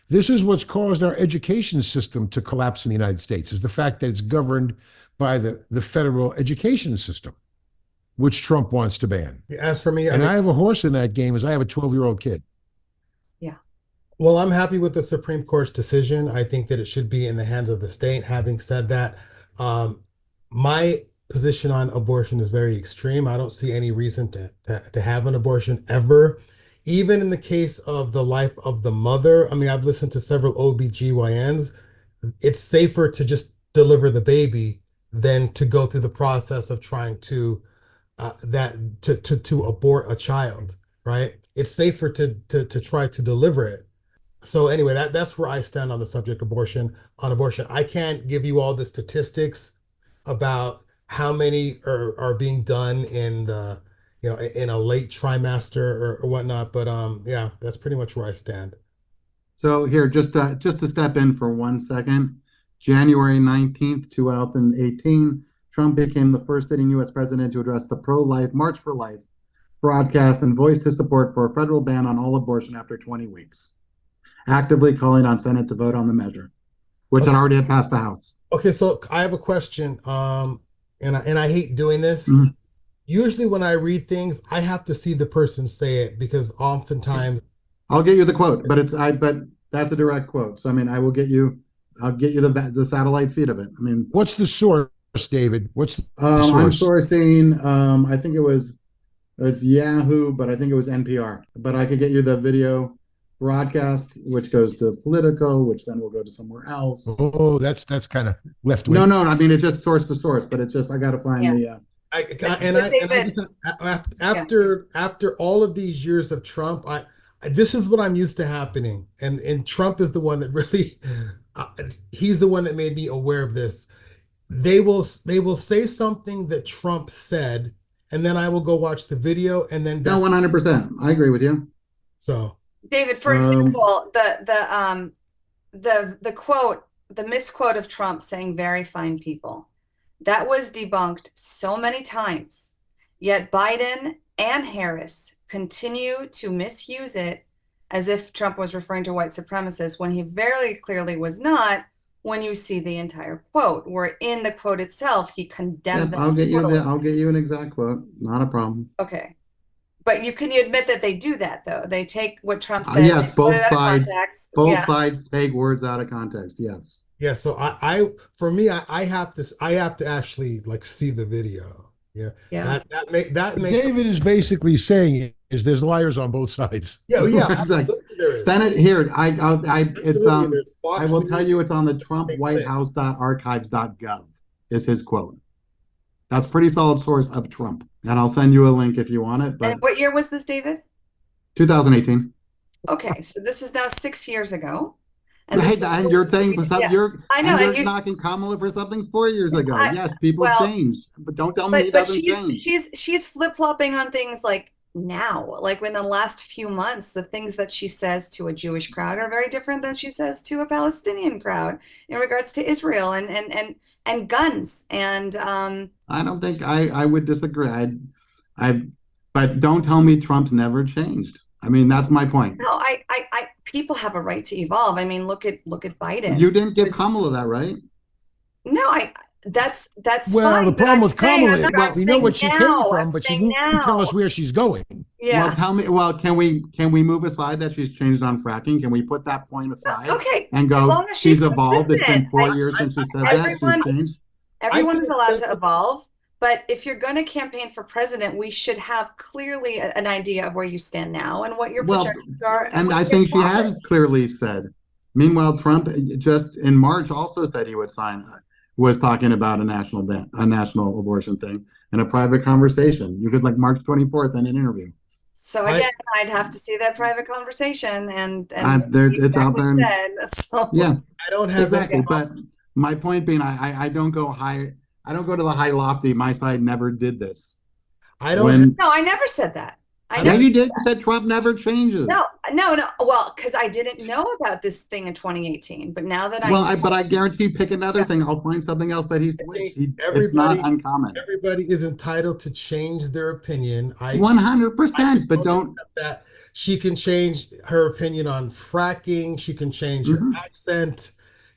This is what's caused our education system to collapse in the United States, is the fact that it's governed by the federal education system, which Trump wants to ban. As for me, And I have a horse in that game, as I have a 12-year-old kid. well, I'm happy with the Supreme Court's decision. I think that it should be in the hands of the state. Having said that, my position on abortion is very extreme. I don't see any reason to have an abortion ever. Even in the case of the life of the mother, I mean, I've listened to several OBGYNs. It's safer to just deliver the baby than to go through the process of trying to abort a child, right? It's safer to try to deliver it. So anyway, that's where I stand on the subject of abortion. I can't give you all the statistics about how many are being done in the in a late trimester or whatnot, but yeah, that's pretty much where I stand. So here, just to step in for 1 second, January 19th, 2018, Trump became the first sitting U.S. president to address the pro-life March for Life broadcast and voiced his support for a federal ban on all abortion after 20 weeks, actively calling on Senate to vote on the measure, which had already had passed the House. Okay, so I have a question, and I hate doing this. Mhm. Usually when I read things, I have to see the person say it, because oftentimes I'll get you the quote, but that's a direct quote. So I mean, I'll get you the satellite feed of it. I mean, What's the source, David? What's the I'm source? sourcing. I think it's Yahoo, but I think it was NPR. But I could get you the video broadcast, which goes to Politico, which then will go to somewhere else. Oh, that's kind of left wing. No. I mean, it's just source to source, but it's just I got to find Yeah. after all of these years of Trump, this is what I'm used to happening, and Trump is the one that really he's the one that made me aware of this. They will say something that Trump said, and then I will go watch the video, and then No, 100%. I agree with you. so David, for example, the quote, the misquote of Trump saying "very fine people," that was debunked so many times, yet Biden and Harris continue to misuse it as if Trump was referring to white supremacists when he very clearly was not. When you see the entire quote, where in the quote itself he condemned them. I'll get you an exact quote. Not a problem. Okay. But you admit that they do that, though? They take what Trump said. Yes, they put both it out of sides. context. Both Yeah. sides take words out of context. Yes. yeah, so I have to actually like see the video. Yeah, Yeah. that makes David is basically saying is there's liars on both sides. yeah Exactly. absolutely there is. Senate here. It's Absolutely, there's I Fox will News. tell you it's on the TrumpWhiteHouse.archives.gov is his quote. That's pretty solid source of Trump. And I'll send you a link if you want it. But And what year was this, David? 2018. Okay, so this is now 6 years ago. And you're saying Yeah. you're I know, and you're knocking Kamala for something 4 years ago. Yes, people well, changed, but don't tell me he But doesn't change. she's flip-flopping on things like now, like in the last few months, the things that she says to a Jewish crowd are very different than she says to a Palestinian crowd in regards to Israel and guns. And I don't think I would disagree. But don't tell me Trump's never changed. I mean, that's my point. no, I people have a right to evolve. I mean, look at Biden. You didn't give Kamala that, right? No, that's Well, fine. the but problem I'm with saying- Kamala I'm is not- well, I'm we know saying what she came now, from, I'm but she saying won't tell now. us where she's going. Yeah. Well, tell me. Well, can we move aside that she's changed on fracking? Can we put that point aside Okay. and as go? long as She's evolved. It's been consistent. 4 years since she said that. She's everyone- changed. Everyone can is allowed to accept it. evolve, but if you're going to campaign for president, we should have clearly an idea of where you stand now and what your Well, projections are and and what I you can think she accomplish. has clearly said. Meanwhile, Trump just in March also said he would sign, was talking about a national abortion thing in a private conversation. You could like March 24th in an interview. So I again, I'd have to see that private conversation and There, see it's out exactly there, what and said. So yeah, I don't have any exactly. But my point being, I don't go high. I don't go to the high lofty. My side never did this. I don't have When no, I never said that. I I'm yeah, never not you did. You said Trump never changes. no. Well, because I didn't know about this thing in 2018, but now that I Well, know, but I guarantee pick another thing. I'll find something else that he I switched. think It's not everybody uncommon. everybody is entitled to change their opinion. I 100%, but don't don't. accept that. She can change her opinion on fracking. She can change her Mhm. accent.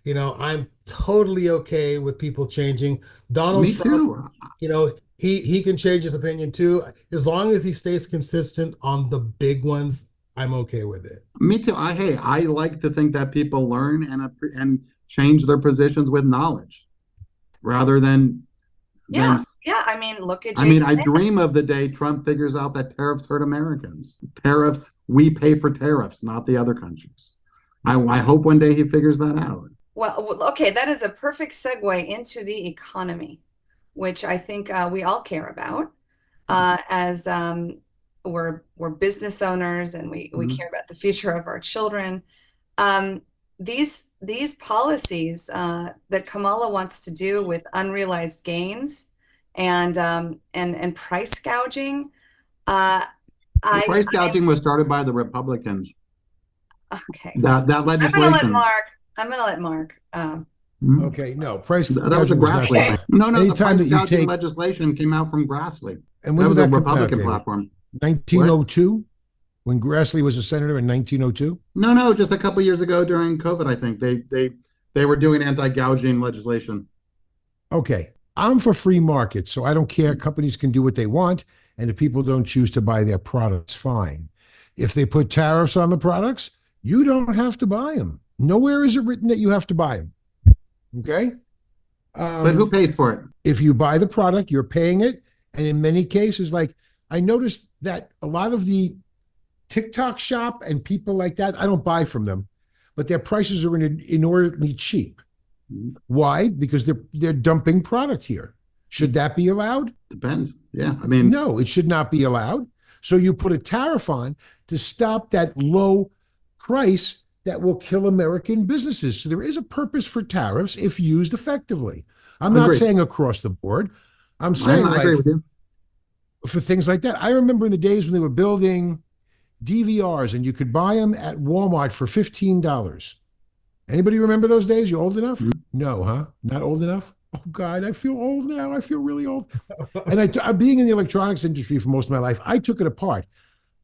I'm totally okay with people changing. Donald Me Trump, too. he can change his opinion too. As long as he stays consistent on the big ones, I'm okay with it. Me too. I like to think that people learn and change their positions with knowledge rather than yeah, than. yeah. I mean, look at I mean, Jake. I dream of the day Trump figures out that tariffs hurt Americans. Tariffs, we pay for tariffs, not the other countries. I hope one day he figures that out. Well, okay, that is a perfect segue into the economy, which I think we all care about as we're business owners and we Mhm. care about the future of our children. Um, these policies that Kamala wants to do with unrealized gains and price gouging, uh, The I price gouging was started by the Republicans. okay. That I'm gonna let legislation. Mark. I'm gonna let Mark. Mhm. Okay, no, price That was a gouging was not Grassley Okay. thing. started. No, the Anytime price that you gouging take, legislation came out from Grassley. and That when did was a that come out, Republican David? platform. What? 1902, when Grassley was a senator in 1902. No, just a couple years ago during COVID, I think they were doing anti-gouging legislation. Okay, I'm for free market, so I don't care. Companies can do what they want, and if people don't choose to buy their products, fine. If they put tariffs on the products, you don't have to buy them. Nowhere is it written that you have to buy them. Okay. But who pays for it? If you buy the product, you're paying it. And in many cases, like I noticed that a lot of the TikTok shop and people like that, I don't buy from them, but their prices are inordinately cheap. Why? Because they're dumping product here. Should that be allowed? Depends. Yeah, I mean, No, it should not be allowed. So you put a tariff on to stop that low price that will kill American businesses. So there is a purpose for tariffs if used effectively. I'm not agreed. saying across the board. I'm saying I agree like with you. for things like that. I remember in the days when they were building DVRs and you could buy them at Walmart for $15. Anybody remember those days? You old enough? Mhm. No, huh? Not old enough? Oh God, I feel old now. I feel really old. And being in the electronics industry for most of my life, I took it apart.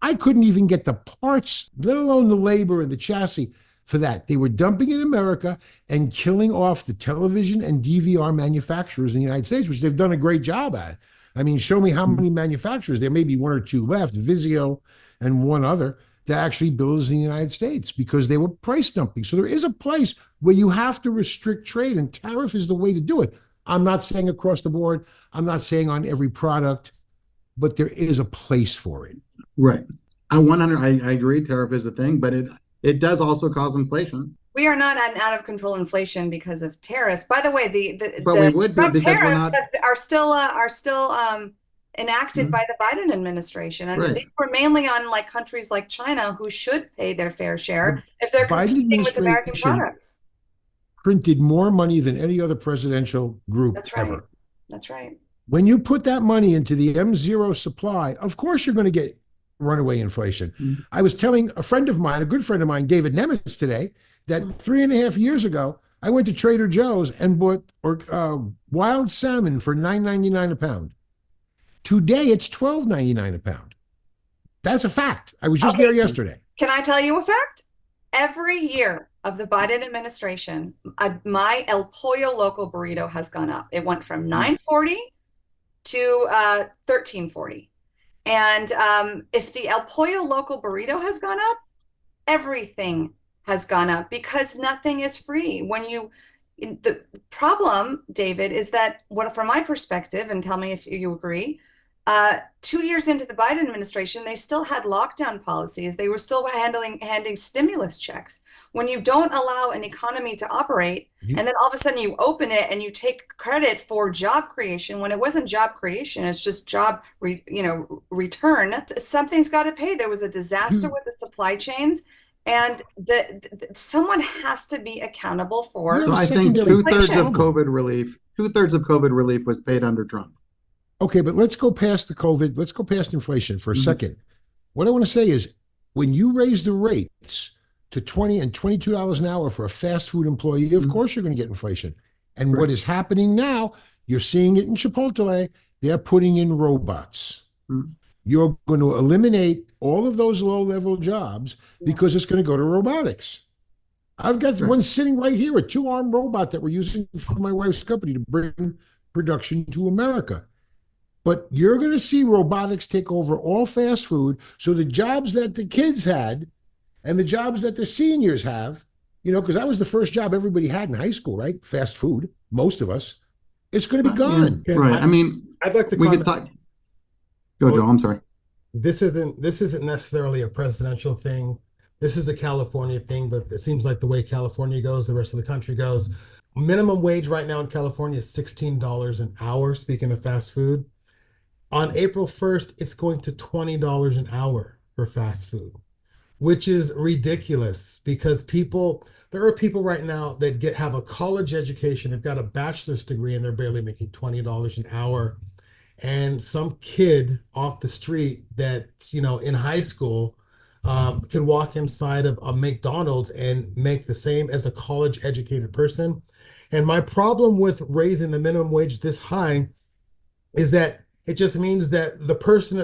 I couldn't even get the parts, let alone the labor and the chassis for that. They were dumping in America and killing off the television and DVR manufacturers in the United States, which they've done a great job at. I mean, show me how many manufacturers, there may be one or two left, Vizio and one other, that actually builds in the United States because they were price dumping. So there is a place where you have to restrict trade, and tariff is the way to do it. I'm not saying across the board, I'm not saying on every product, but there is a place for it. Right. I agree. Tariff is the thing, but it does also cause inflation. We are not at an out of control inflation because of tariffs. By the way, But the we would be Trump because we're tariffs not. are still enacted Mhm. by the Biden administration, and Right. these were mainly on like countries like China who should pay their fair share if they're Biden competing with American administration products. printed more money than any other presidential group That's right. ever. That's right. When you put that money into the M0 supply, of course you're going to get runaway inflation. Mhm. I was telling a friend of mine, a good friend of mine, David Nemitz, today, that 3.5 years ago, I went to Trader Joe's and bought wild salmon for $9.99 a pound. Today, it's $12.99 a pound. That's a fact. I was just Okay. there yesterday. Can I tell you a fact? Every year of the Biden administration, my El Pollo Local burrito has gone up. It went from $9.40 to $13.40. And if the El Pollo Local burrito has gone up, everything has gone up because nothing is free. the problem, David, is that what, from my perspective, and tell me if you agree, 2 years into the Biden administration, they still had lockdown policies. They were still handing stimulus checks. When you don't allow an economy to operate, You- and then all of a sudden you open it and you take credit for job creation when it wasn't job creation, it's just return. Something's got to pay. There was a disaster you- with the supply chains, and someone has to be accountable for. You So have a I think secondary two-thirds of problem. two-thirds of COVID relief was paid under Trump. Okay, but let's go past the COVID. Let's go past inflation for a Mhm. second. What I want to say is when you raise the rates to $20 and $22 an hour for a fast food employee, of Mhm. course you're going to get inflation. And Right. what is happening now, you're seeing it in Chipotle, they're putting in robots. Mhm. You're going to eliminate all of those low-level jobs because it's going to go to robotics. I've got Right. one sitting right here, a two-arm robot that we're using for my wife's company to bring production to America. But you're going to see robotics take over all fast food. So the jobs that the kids had and the jobs that the seniors have, because that was the first job everybody had in high school, right? Fast food, most of us, it's going to be gone. Yeah, Right. I mean, I'd like to we could comment. talk. Go, Joe. I'm sorry. This isn't necessarily a presidential thing. This is a California thing, but it seems like the way California goes, the rest of the country goes. Minimum wage right now in California is $16 an hour, speaking of fast food. On April 1st, it's going to $20 an hour for fast food, which is ridiculous because there are people right now that have a college education, they've got a bachelor's degree, and they're barely making $20 an hour. And some kid off the street that's, in high school can walk inside of a McDonald's and make the same as a college educated person. And my problem with raising the minimum wage this high is that it just means that the person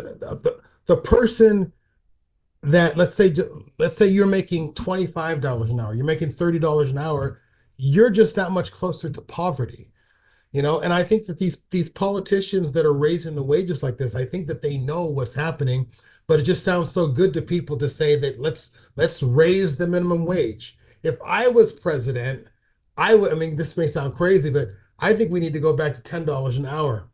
that let's say you're making $25 an hour, you're making $30 an hour, you're just that much closer to poverty. And I think that these politicians that are raising the wages like this, I think that they know what's happening, but it just sounds so good to people to say that let's raise the minimum wage. If I was president, I would, I mean, this may sound crazy, but I think we need to go back to $10 an hour.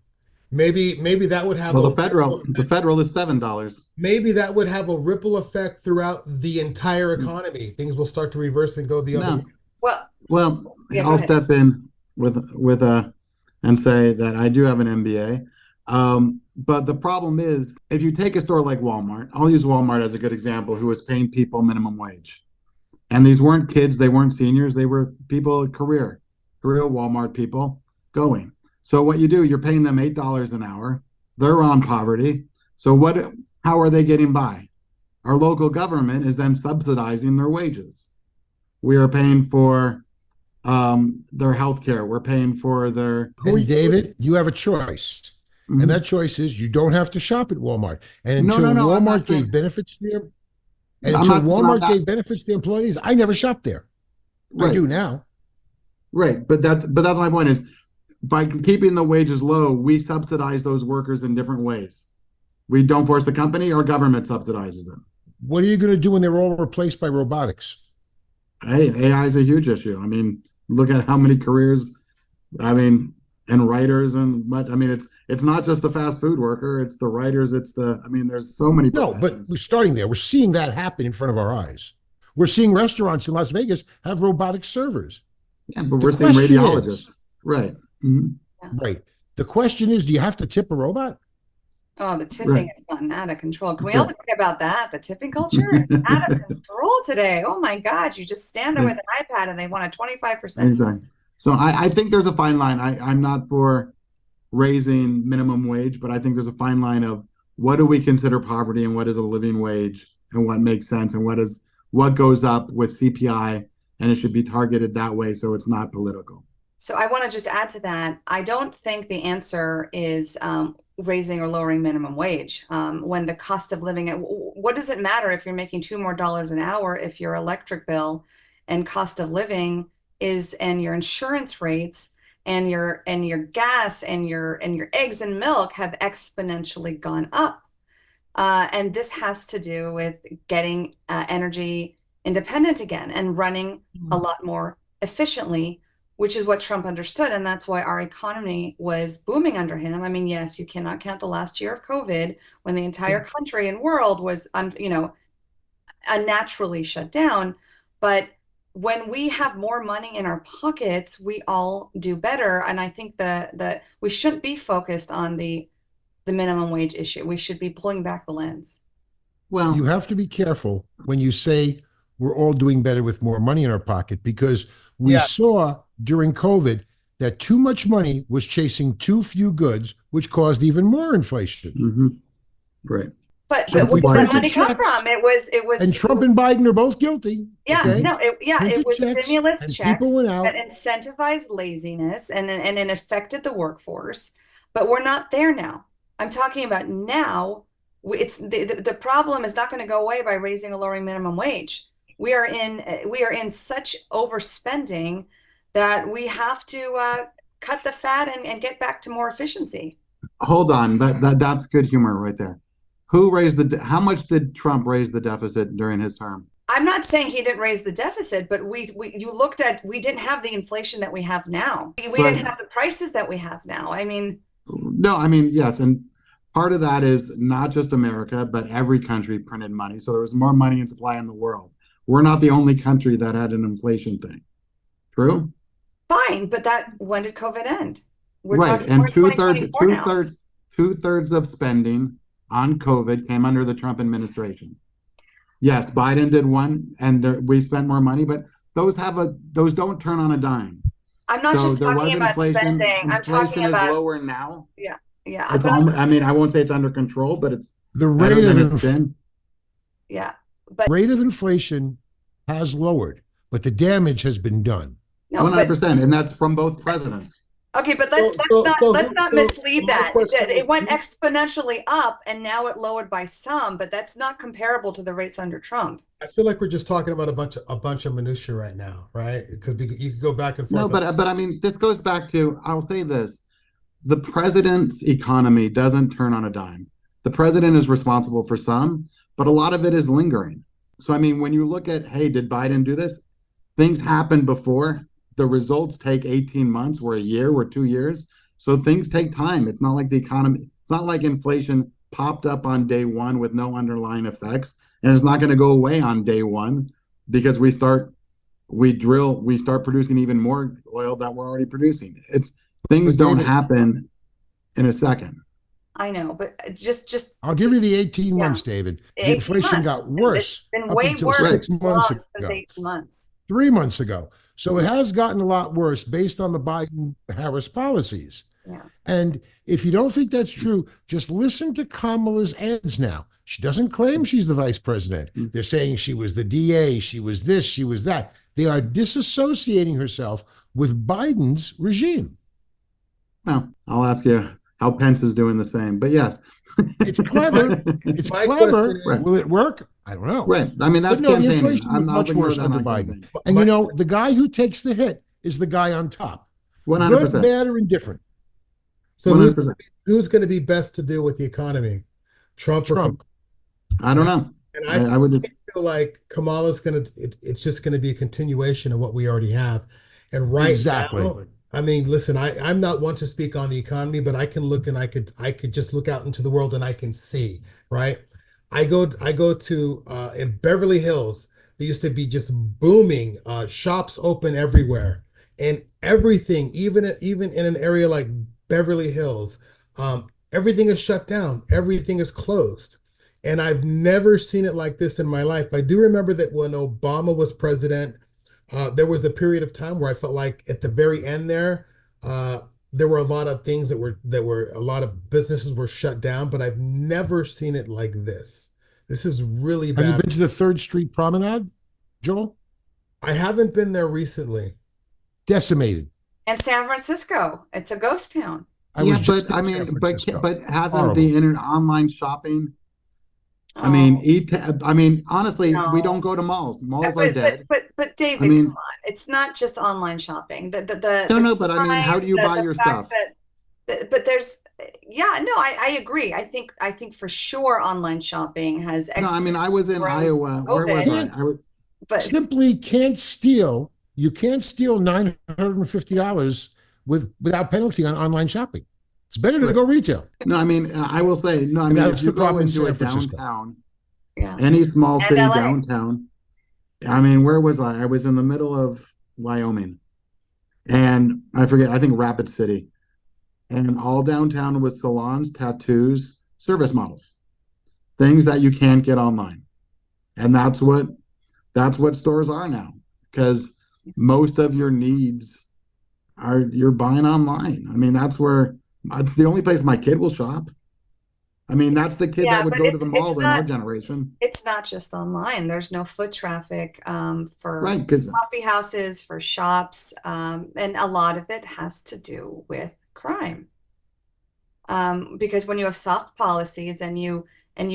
Maybe that would have Well, a the federal is $7. maybe that would have a ripple effect throughout the entire economy. Things will start to reverse and go the other No. way. Well, Well, Yeah, go I'll ahead. step in with and say that I do have an MBA. But the problem is, if you take a store like Walmart, I'll use Walmart as a good example, who was paying people minimum wage. And these weren't kids, they weren't seniors, they were people, career Walmart people going. So what you do, you're paying them $8 an hour. They're on poverty. So how are they getting by? Our local government is then subsidizing their wages. We are paying for their health care. We're paying for their. And David, you have a choice. Mhm. And that choice is you don't have to shop at Walmart. And No, until no, I'm not Walmart saying- gave benefits there, and I'm until not saying Walmart that. gave benefits to employees, I never shopped there. I Right. do now. Right, but that's my point is, by keeping the wages low, we subsidize those workers in different ways. We don't force the company, our government subsidizes them. What are you going to do when they're all replaced by robotics? Hey, AI is a huge issue. I mean, look at how many careers, and writers and much. I mean, it's not just the fast food worker, it's the writers, there's so many No, but professions. we're starting there. We're seeing that happen in front of our eyes. We're seeing restaurants in Las Vegas have robotic servers. Yeah, but the we're seeing question radiologists. is- Right. Mhm. Right. The question is, do you have to tip a robot? Oh, the tipping Right. has gotten out of control. Can we all talk about that? The tipping culture is out of control today. Oh my God, you just stand there with an iPad and they want a 25%. Exactly. So I think there's a fine line. I'm not for raising minimum wage, but I think there's a fine line of what do we consider poverty and what is a living wage and what makes sense and what goes up with CPI, and it should be targeted that way so it's not political. So I want to just add to that. I don't think the answer is raising or lowering minimum wage. When the cost of living, what does it matter if you're making $2 more an hour if your electric bill and cost of living and your insurance rates and your gas and your eggs and milk have exponentially gone up. And this has to do with getting energy independent again and running a lot more efficiently which is what Trump understood. And that's why our economy was booming under him. I mean, yes, you cannot count the last year of COVID when the entire country and world was, unnaturally shut down. But when we have more money in our pockets, we all do better. And I think that we shouldn't be focused on the minimum wage issue. We should be pulling back the lens. Well, You have to be careful when you say we're all doing better with more money in our pocket, because we Yeah. saw during COVID that too much money was chasing too few goods, which caused even more inflation. mhm, right. But So where if we did that printed money come checks- from? It was And Trump and Biden are both guilty. yeah, okay? no, it Printed was checks, stimulus and checks people went out. that incentivized laziness and it affected the workforce. But we're not there now. I'm talking about now. It's the problem is not going to go away by raising or lowering minimum wage. We are in such overspending that we have to cut the fat and get back to more efficiency. Hold on, that's good humor right there. How much did Trump raise the deficit during his term? I'm not saying he didn't raise the deficit, but we didn't have the inflation that we have now. We Right. didn't have the prices that we have now. I mean, No, I mean, yes, and part of that is not just America, but every country printed money. So there was more money in supply in the world. We're not the only country that had an inflation thing. True? fine, but when did COVID end? We're Right, talking and more 2024 now. two-thirds of spending on COVID came under the Trump administration. Yes, Biden did one, and we spent more money, but those don't turn on a dime. I'm not So just there talking was about inflation. spending. I'm Inflation talking is about lower now. yeah. It's I mean, I won't say it's under control, but it's The better rate than of it's been. Yeah, but rate of inflation has lowered, but the damage has been done. no, One but hundred percent, and that's from both presidents. okay, but let's not mislead my that. question It went is- exponentially up, and now it lowered by some, but that's not comparable to the rates under Trump. I feel like we're just talking about a bunch of minutia right now, right? Because you could go back and forth. No, but I mean, this goes back to, I'll say this. The president's economy doesn't turn on a dime. The president is responsible for some, but a lot of it is lingering. So, I mean, when you look at, hey, did Biden do this? Things happened before. The results take 18 months or a year or 2 years. So things take time. It's not like the economy, it's not like inflation popped up on day one with no underlying effects. And it's not going to go away on day one because we start producing even more oil that we're already producing. Things But don't David- happen in a second. I know, but just I'll give you the 18 Yeah. months, David. The 18 inflation months. got worse It's been up way until worse 6 months since ago. 18 months. 3 months ago. So it has gotten a lot worse based on the Biden-Harris policies. Yeah. And if you don't think that's true, just listen to Kamala's ads now. She doesn't claim she's the vice president. Mm. They're saying she was the DA, she was this, she was that. They are disassociating herself with Biden's regime. Well, I'll ask you how Pence is doing the same. But yes. It's clever. It's My clever. question is- Will it work? I don't know. Right. I mean, that's But no, the campaigning. inflation was much ignoring worse that under on Biden. campaign. And My- you know, the guy who takes the hit is the guy on top. 100%. Good, bad, or indifferent. So 100%. who's going to be best to deal with the economy? Trump or Trump. I don't know. And I would just, feel like Kamala's it's just going to be a continuation of what we already have. And right Exactly. now, I mean, listen, I'm not one to speak on the economy, but I can look and I could just look out into the world and I can see, right? I go to in Beverly Hills, there used to be just booming shops open everywhere, and everything, even in an area like Beverly Hills, everything is shut down, everything is closed. And I've never seen it like this in my life. I do remember that when Obama was president, there was a period of time where I felt like at the very end there were a lot of things that were a lot of businesses were shut down, but I've never seen it like this. This is really Have you bad. been to the 3rd Street Promenade, Joel? I haven't been there recently. Decimated. And San Francisco, it's a ghost town. I was yeah, just but I in mean, San but Francisco. hasn't Horrible. the internet online shopping? I Oh. mean, honestly, No. we don't go to malls. Malls are dead. But David, I mean- come on. It's not just online shopping. No, but I mean, how do you the- buy the your fact stuff? but there's I agree. I think for sure online shopping has No, I mean, I was in grown Iowa. Where was COVID. I? I was, but Simply can't steal You can't steal $950 without penalty on online shopping. It's better to go retail. No, I mean, I will say, no, I And mean, that's if you the problem go in into a San Francisco. downtown, Yeah. any small And city LA. downtown, I mean, where was I? I was in the middle of Wyoming, and I forget, I think Rapid City. And all downtown was salons, tattoos, service models, things that you can't get online. And that's what stores are now, because most of your needs are you're buying online. I mean, that's the only place my kid will shop. I mean, that's the kid Yeah, that would but go to the it's mall in our not- generation. It's not just online. There's no foot traffic for Right, because coffee houses, for shops, and a lot of it has to do with crime. Because when you have soft policies and you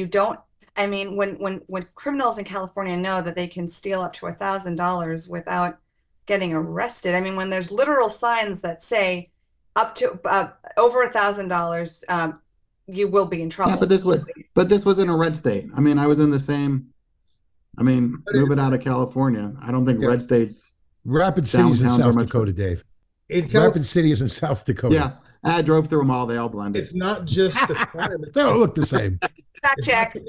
don't, I mean, when criminals in California know that they can steal up to $1,000 without getting arrested, I mean, when there's literal signs that say up to over $1,000, you will be in trouble. yeah, but this was in a red state. I mean, I was in the same. I mean, But moving it's- out of California, I don't think Yeah. red states. Rapid City is in Downtowns are South much Dakota, better. Dave. In Rapid California, City is in South Dakota. Yeah, I drove through them all. They all blended. it's not just the crime. They don't look the same. Fact It's check. not,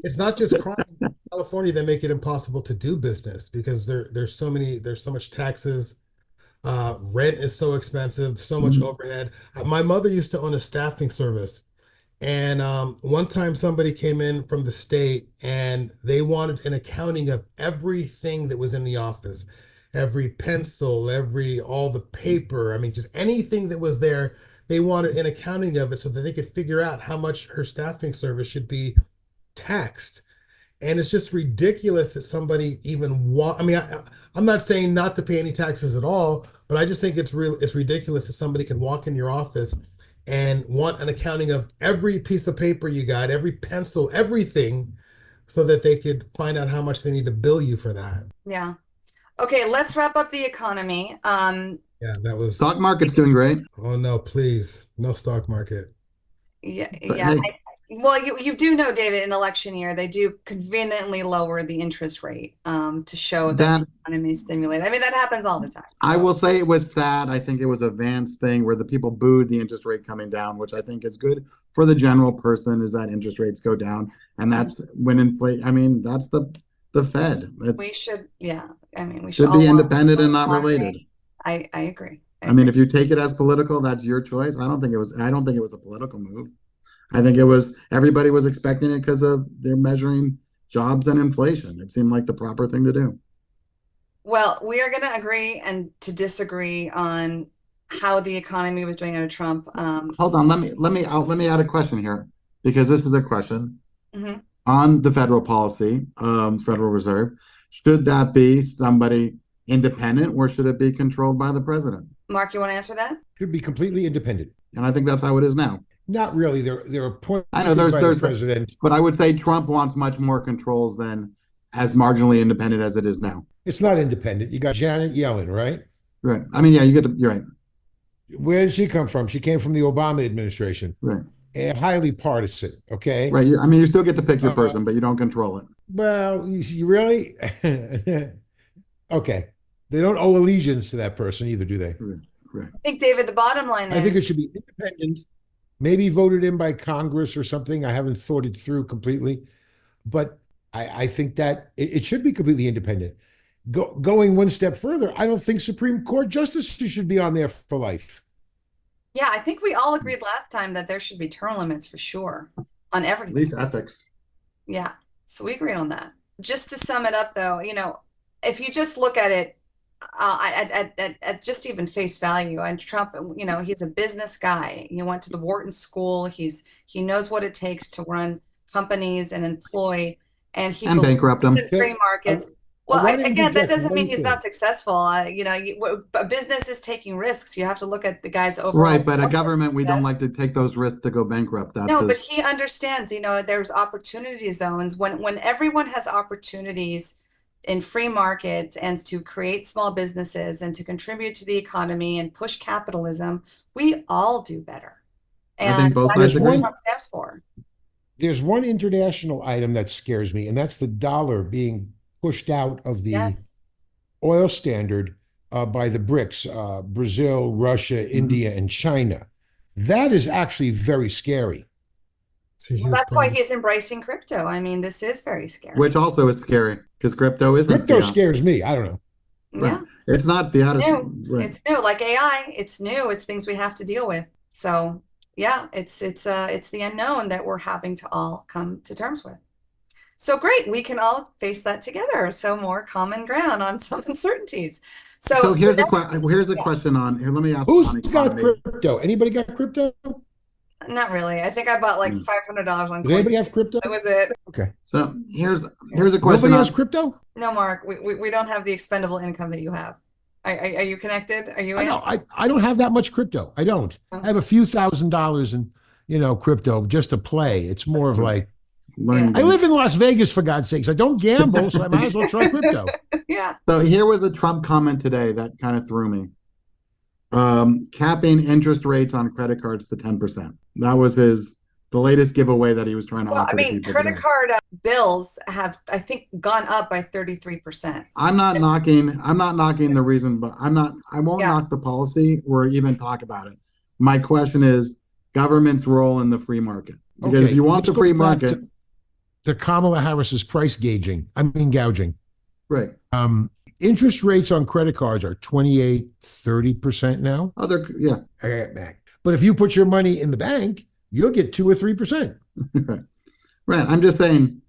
it's not just crime in California that make it impossible to do business because there's so much taxes. Rent is so expensive, so much overhead. My mother used to own a staffing service, and one time somebody came in from the state and they wanted an accounting of everything that was in the office, every pencil, all the paper. I mean, just anything that was there. They wanted an accounting of it so that they could figure out how much her staffing service should be taxed. And it's just ridiculous that somebody even want. I mean, I'm not saying not to pay any taxes at all, but I just think it's ridiculous that somebody can walk in your office and want an accounting of every piece of paper you got, every pencil, everything, so that they could find out how much they need to bill you for that. Yeah. Okay, let's wrap up the economy. Yeah, that was. Stock market's doing great. Oh no, please, no stock market. Yeah, But yeah. hey, Well, you do know, David, in election year, they do conveniently lower the interest rate to show that that the economy is stimulated. I mean, that happens all the time. I So, will say it was sad. I think it was a Vance thing where the people booed the interest rate coming down, which I think is good for the general person, is that interest rates go down. And that's when I mean, that's the Fed. we should, yeah. I mean, we Should all be want independent and not more related. rate. I agree. I mean, if you take it as political, that's your choice. I don't think it was a political move. I think everybody was expecting it because they're measuring jobs and inflation. It seemed like the proper thing to do. Well, we are going to agree and to disagree on how the economy was doing under Trump. Hold on, let me add a question here, because this is a question Mhm. on the federal policy, Federal Reserve. Should that be somebody independent, or should it be controlled by the president? Mark, you want to answer that? Should be completely independent. And I think that's how it is now. Not really. They're appointed I know by the there's president. but I would say Trump wants much more controls than as marginally independent as it is now. It's not independent. You got Janet Yellen, right? Right. I mean, yeah, you're right. Where did she come from? She came from the Obama administration. Right. Highly partisan. Okay. Right. I mean, you still get to pick your person, but you don't control it. Well, you really? Okay. They don't owe allegiance to that person either, do they? Right. I think, David, the bottom line I think is it should be independent, maybe voted in by Congress or something. I haven't thought it through completely, but I think that it should be completely independent. Going one step further, I don't think Supreme Court justices should be on there for life. yeah, I think we all agreed last time that there should be term limits for sure on At everything. least ethics. Yeah, so we agreed on that. Just to sum it up, though, if you just look at it at just even face value, and Trump, he's a business guy. He went to the Wharton School. He knows what it takes to run companies and employ, and he And believes bankrupt them. in free markets. Well, why didn't again, you that get doesn't mean he's Medicare? not successful. A business is taking risks. You have to look at the guy's overall. Right, but a government, we don't like to take those risks to go bankrupt. That's No, but his- he understands, there's opportunity zones when everyone has opportunities in free markets and to create small businesses and to contribute to the economy and push capitalism, we all do better. I think And both that's sides what agree. Trump stands for. There's one international item that scares me, and that's the dollar being pushed out of the Yes. oil standard by the BRICS, Brazil, Russia, India, and China. That is actually very scary. It's a Well, huge that's why problem. he's embracing crypto. I mean, this is very scary. Which also is scary because crypto isn't Crypto fiat. scares me. I don't know. Yeah. It's not fiat. New. Right. It's new, like AI. It's new. It's things we have to deal with. So yeah, it's the unknown that we're having to all come to terms with. So great, we can all face that together. So more common ground on some uncertainties. So here's the a question on here. Let me ask Who's on got economy. crypto? Anybody got crypto? not really. I think I bought like Hmm. $500 on Does anybody have Coinbase. crypto? That was it. Okay. So here's a question Nobody on has crypto? No, Mark, we don't have the expendable income that you have. Are you connected? Are you I in? know. I don't have that much crypto. I don't. I have a few $1,000s in, crypto just to play. It's more of like, learning. I live in Las Vegas, for God's sakes. I don't gamble, so I might as well try crypto. Yeah. So here was a Trump comment today that kind of threw me. Capping interest rates on credit cards to 10%. That was the latest giveaway that he was trying to Well, I offer to mean, people credit today. card bills have, I think, gone up by 33%. I'm not knocking the reason, but I won't Yeah. knock the policy or even talk about it. My question is government's role in the free market. Because Okay, if you want let's the free go back market, to Kamala Harris's price gouging. right. Interest rates on credit cards are 28, 30% now. Yeah. But if you put your money in the bank, you'll get 2 or 3%. Right. I'm just saying.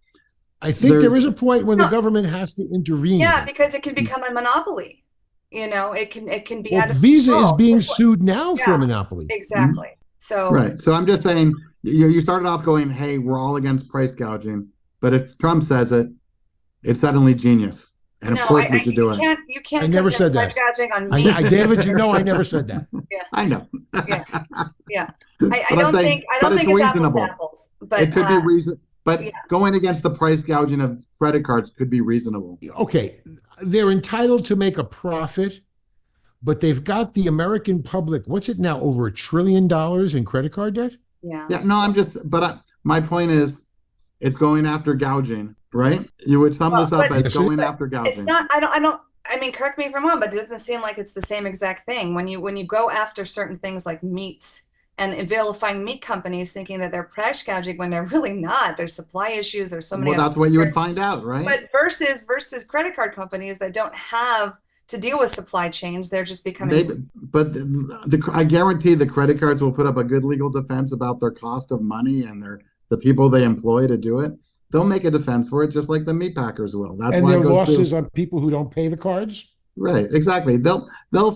I think There's- there is a point when the government has to intervene. Yeah, because it can become a monopoly. It can be Well, out of Visa is control. being sued now for Yeah. a monopoly. Exactly. So Right. So I'm just saying you started off going, hey, we're all against price gouging. But if Trump says it, it's suddenly genius. And of no, course we should do it. you can't I never condemn said that. price gouging on me. David, I never said that. I know. Yeah. I But I'm don't saying- think but it's apples reasonable. to apples. But It could be reason, but yeah. going against the price gouging of credit cards could be reasonable. Okay, they're entitled to make a profit, but they've got the American public, what's it now, over $1 trillion in credit card debt? yeah. Yeah, no, my point is, it's going after gouging, right? You would sum this up But- as going after It's gouging. not, I mean, correct me if I'm wrong, but it doesn't seem like it's the same exact thing. When you go after certain things like meats and vilifying meat companies thinking that they're price gouging when they're really not. There's supply issues. There's so many Well, other that's what you would find out, right? But versus credit card companies that don't have to deal with supply chains, they're just becoming I guarantee the credit cards will put up a good legal defense about their cost of money and the people they employ to do it. They'll make a defense for it, just like the meat packers will. That's And why their it goes losses through. on people who don't pay the cards? Right, exactly. They'll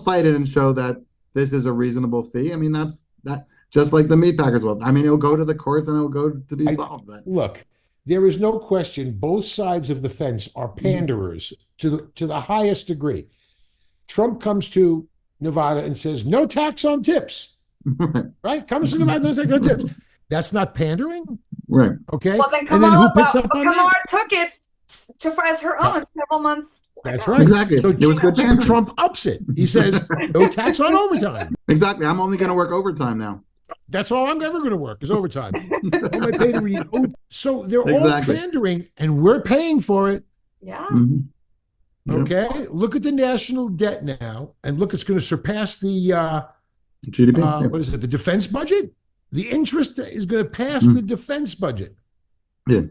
fight it and show that this is a reasonable fee. I mean, that's just like the meat packers will. I mean, it'll go to the courts and it'll go to be solved. But Look, there is no question both sides of the fence are panderers to the highest degree. Trump comes to Nevada and says, no tax on tips, right? Comes to Nevada, no tax on tips. That's not pandering, right. okay? well. Then And then who picks up on Kamala that? took it as her own several months. That's ago. right. Exactly. So It was good so pandering. Trump ups it. He says, no tax on overtime. Exactly. I'm only going to work overtime now. That's all I'm ever going to work is overtime. All my pay to read. So they're Exactly. all pandering, and we're paying for it. Yeah. Mhm. Yep. Okay, look at the national debt now, and look, it's going to surpass the GDP. Yeah. what is it? The defense budget. The interest is going to pass Mm. the defense budget. Yeah.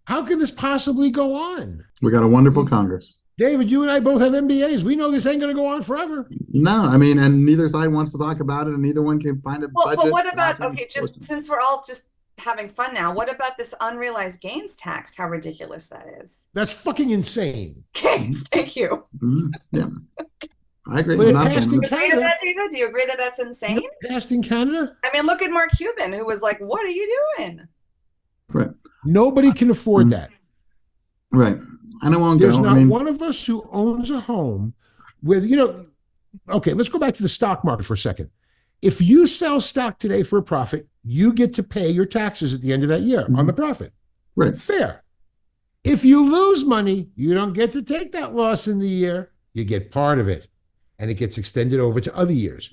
How can this possibly go on? We got a wonderful Congress. David, you and I both have MBAs. We know this ain't going to go on forever. No, I mean, and neither side wants to talk about it, and neither one can find a Well, budget. but what about passing just portion. since we're all just having fun now, what about this unrealized gains tax? How ridiculous that is. That's fucking insane. Okay, thank you. Mhm. Yeah, I agree. But We're it not passed saying in Do you agree to Canada. that, David? Do you agree that that's insane? Passed in Canada. I mean, look at Mark Cuban, who was like, "What are you doing?" right, Nobody can afford that. right. And I won't There's go. not I mean, one of us who owns a home with, okay, let's go back to the stock market for a second. If you sell stock today for a profit, you get to pay your taxes at the end of that year on the profit. right. Fair. If you lose money, you don't get to take that loss in the year. You get part of it, and it gets extended over to other years.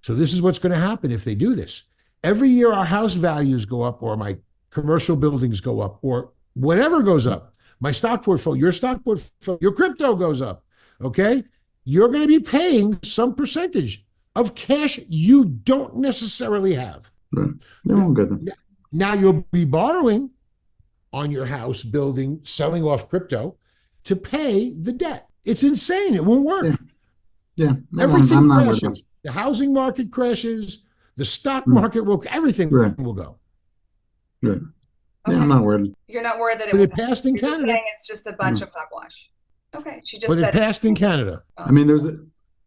So this is what's going to happen if they do this. Every year our house values go up, or my commercial buildings go up, or whatever goes up. My stock portfolio, your stock portfolio, your crypto goes up. Okay? you're going to be paying some percentage of cash you don't necessarily have. Right. They won't get them. Now you'll be borrowing on your house, building, selling off crypto to pay the debt. It's insane. It won't work. Yeah. No, Everything I'm not with them. crashes. The housing market crashes. The stock Mm. market will, everything Right. will go. Right. Yeah, Okay. I'm not worried. You're not worried that it But will it passed in You're just Canada. saying it's just a bunch of hogwash. Okay, she just But it said passed in Canada. I mean,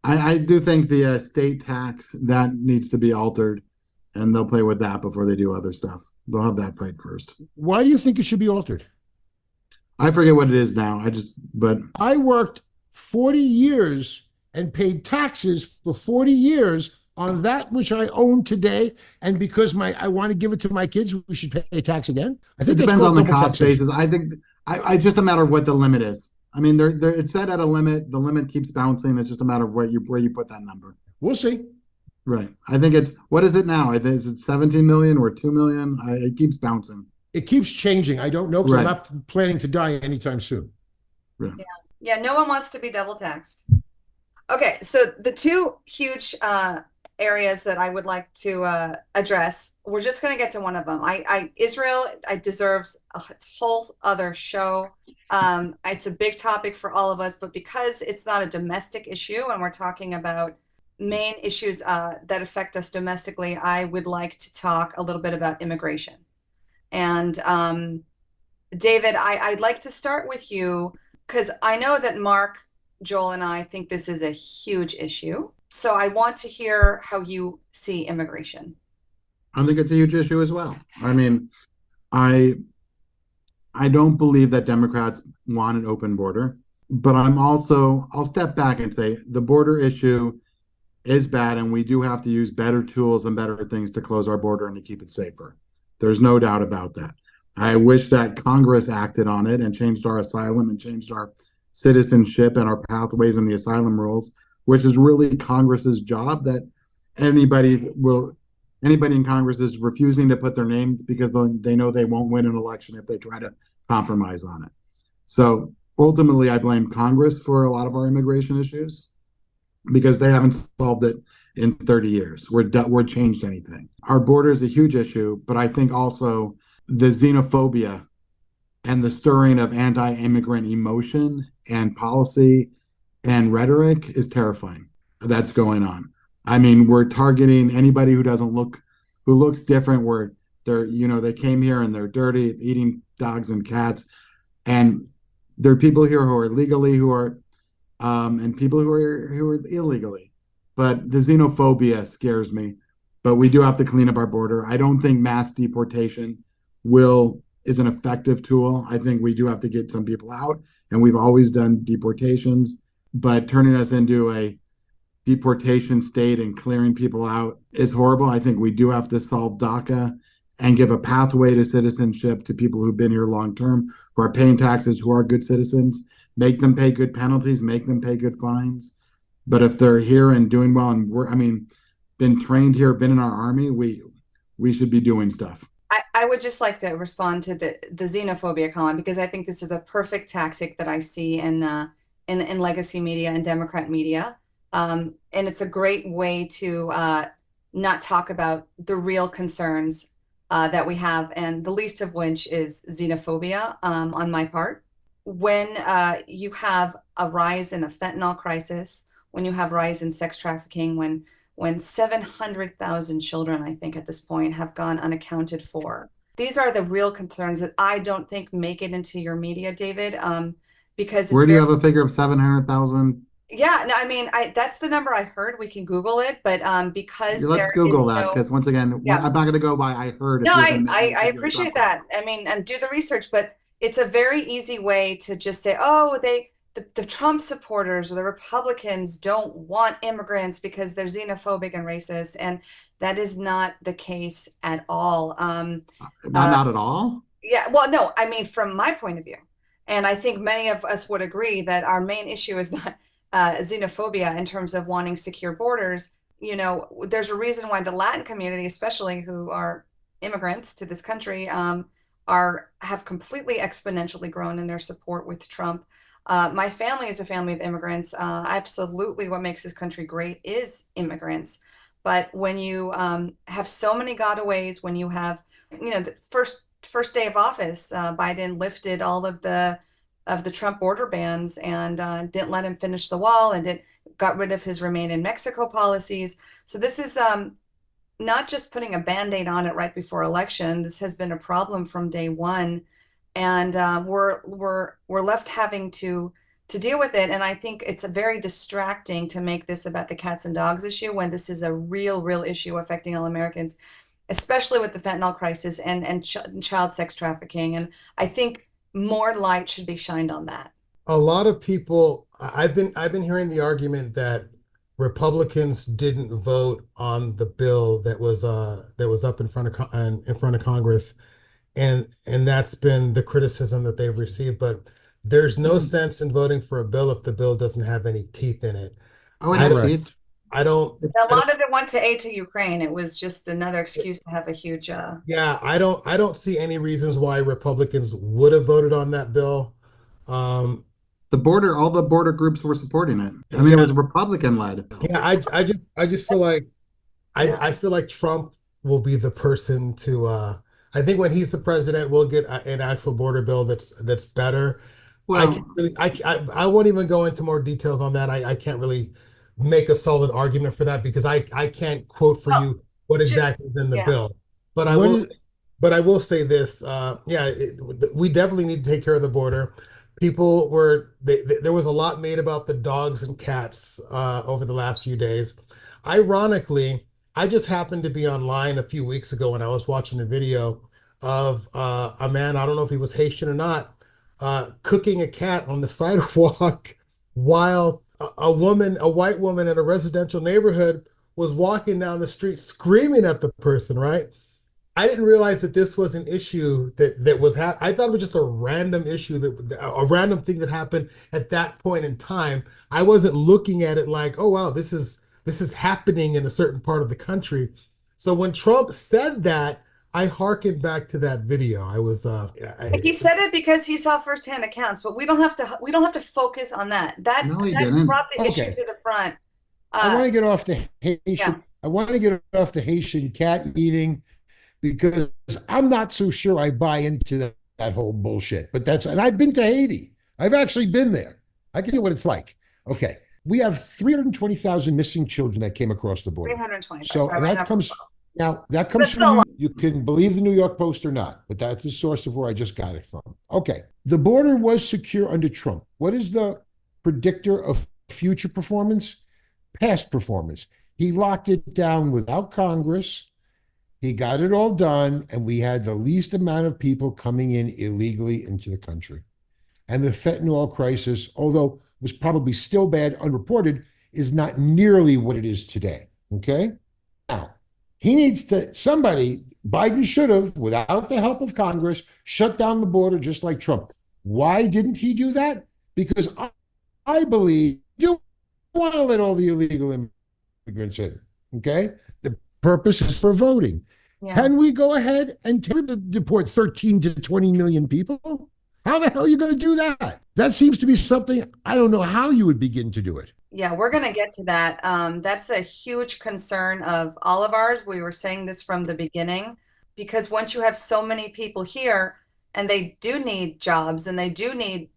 I do think the state tax that needs to be altered, and they'll play with that before they do other stuff. They'll have that fight first. Why do you think it should be altered? I forget what it is now. But I worked 40 years and paid taxes for 40 years on that which I own today. And because I want to give it to my kids, we should pay tax again. I it think that's depends on called the double cost taxation. basis. I think it's just a matter of what the limit is. I mean, it's set at a limit. The limit keeps bouncing. It's just a matter of where you put that number. We'll see. Right. I think what is it now? Is it 17 million or 2 million? It keeps bouncing. It keeps changing. I don't know because I'm Right. not planning to die anytime soon. Yeah, no one wants to be double taxed. Okay, so the two huge areas that I would like to address, we're just going to get to one of them. Israel, deserves a whole other show. It's a big topic for all of us, but because it's not a domestic issue and we're talking about main issues that affect us domestically, I would like to talk a little bit about immigration. And David, I'd like to start with you because I know that Mark, Joel, and I think this is a huge issue. So I want to hear how you see immigration. I think it's a huge issue as well. I mean, I don't believe that Democrats want an open border, but I'll step back and say the border issue is bad, and we do have to use better tools and better things to close our border and to keep it safer. There's no doubt about that. I wish that Congress acted on it and changed our asylum and changed our citizenship and our pathways and the asylum rules, which is really Congress's job. That anybody in Congress is refusing to put their name because they know they won't win an election if they try to compromise on it. So ultimately, I blame Congress for a lot of our immigration issues because they haven't solved it in 30 years. We're changed anything. Our border is a huge issue, but I think also the xenophobia and the stirring of anti-immigrant emotion and policy and rhetoric is terrifying. That's going on. I mean, we're targeting anybody who looks different, where they came here and they're dirty, eating dogs and cats. And there are people here who are legally, and people who are illegally. But the xenophobia scares me. But we do have to clean up our border. I don't think mass deportation is an effective tool. I think we do have to get some people out, and we've always done deportations. But turning us into a deportation state and clearing people out is horrible. I think we do have to solve DACA and give a pathway to citizenship to people who've been here long term, who are paying taxes, who are good citizens. Make them pay good penalties, make them pay good fines. But if they're here and doing well and been trained here, been in our army, we should be doing stuff. I would just like to respond to the xenophobia, Colin, because I think this is a perfect tactic that I see in legacy media and Democrat media. And it's a great way to not talk about the real concerns that we have, and the least of which is xenophobia on my part. When you have a rise in a fentanyl crisis, when you have rise in sex trafficking, when 700,000 children, I think at this point, have gone unaccounted for. These are the real concerns that I don't think make it into your media, David, because it's Where do you have a figure of 700,000? Yeah, no, I mean, that's the number I heard. We can Google it, but because Let's Google that, because once again, Yeah. I'm not going to go by I heard. No, I appreciate that. I mean, and do the research, but it's a very easy way to just say, oh, the Trump supporters or the Republicans don't want immigrants because they're xenophobic and racist, and that is not the case at all. Not at all? Yeah, well, no, I mean, from my point of view, and I think many of us would agree that our main issue is not xenophobia in terms of wanting secure borders. There's a reason why the Latin community, especially who are immigrants to this country, have completely exponentially grown in their support with Trump. My family is a family of immigrants. Absolutely, what makes this country great is immigrants. But when you have so many gotaways, when you have, the first day of office, Biden lifted all of the Trump border bans and didn't let him finish the wall and got rid of his Remain in Mexico policies. So this is not just putting a band-aid on it right before election. This has been a problem from day one, and we're left having to deal with it. And I think it's a very distracting to make this about the cats and dogs issue when this is a real issue affecting all Americans, especially with the fentanyl crisis and child sex trafficking. And I think more light should be shined on that. A lot of people, I've been hearing the argument that Republicans didn't vote on the bill that was up in front of Congress, and that's been the criticism that they've received. But there's no sense in voting for a bill if the bill doesn't have any teeth in it. Oh, I it don't, has teeth. I don't, A lot of it went to aid to Ukraine. It was just another excuse to have a huge. yeah, I don't see any reasons why Republicans would have voted on that bill. Um, All the border groups were supporting it. I mean, it was Republican led. yeah, I just feel like I feel like Trump will be the person to I think when he's the president, we'll get an actual border bill that's better. I Well, can't really, I won't even go into more details on that. I can't really make a solid argument for that because I can't quote for Well, you what exactly is in the yeah. bill. But I will say this, we definitely need to take care of the border. There was a lot made about the dogs and cats over the last few days. Ironically, I just happened to be online a few weeks ago when I was watching a video of a man, I don't know if he was Haitian or not, cooking a cat on the sidewalk while a white woman in a residential neighborhood was walking down the street screaming at the person, right? I didn't realize that this was an issue that was I thought it was just a random issue, a random thing that happened at that point in time. I wasn't looking at it like, oh wow, this is happening in a certain part of the country. So when Trump said that, I hearkened back to that video. He said it because he saw firsthand accounts, but we don't have to focus on that. No, he That didn't. brought the issue Okay. to the front. I want to get off the yeah. Haitian. I want to get off the Haitian cat eating because I'm not so sure I buy into that whole bullshit. But and I've been to Haiti. I've actually been there. I can tell you what it's like. Okay. We have 320,000 missing children that came across the border. 325. So Sorry, and my that number. comes That's from so you can believe the New York Post or not, but that's the source of where I just got it from. Okay. The border was secure under Trump. What is the predictor of future performance? Past performance. He locked it down without Congress. He got it all done, and we had the least amount of people coming in illegally into the country. And the fentanyl crisis, although was probably still bad, unreported, is not nearly what it is today. Okay? Now, Biden should have, without the help of Congress, shut down the border just like Trump. Why didn't he do that? Because I believe you want to let all the illegal immigrants in. Okay? The purpose is for voting. Yeah. Can we go ahead and deport 13 to 20 million people? How the hell are you going to do that? That seems to be something, I don't know how you would begin to do it. Yeah, we're going to get to that. That's a huge concern of all of ours. We were saying this from the beginning, because once you have so many people here and they do need jobs and they do need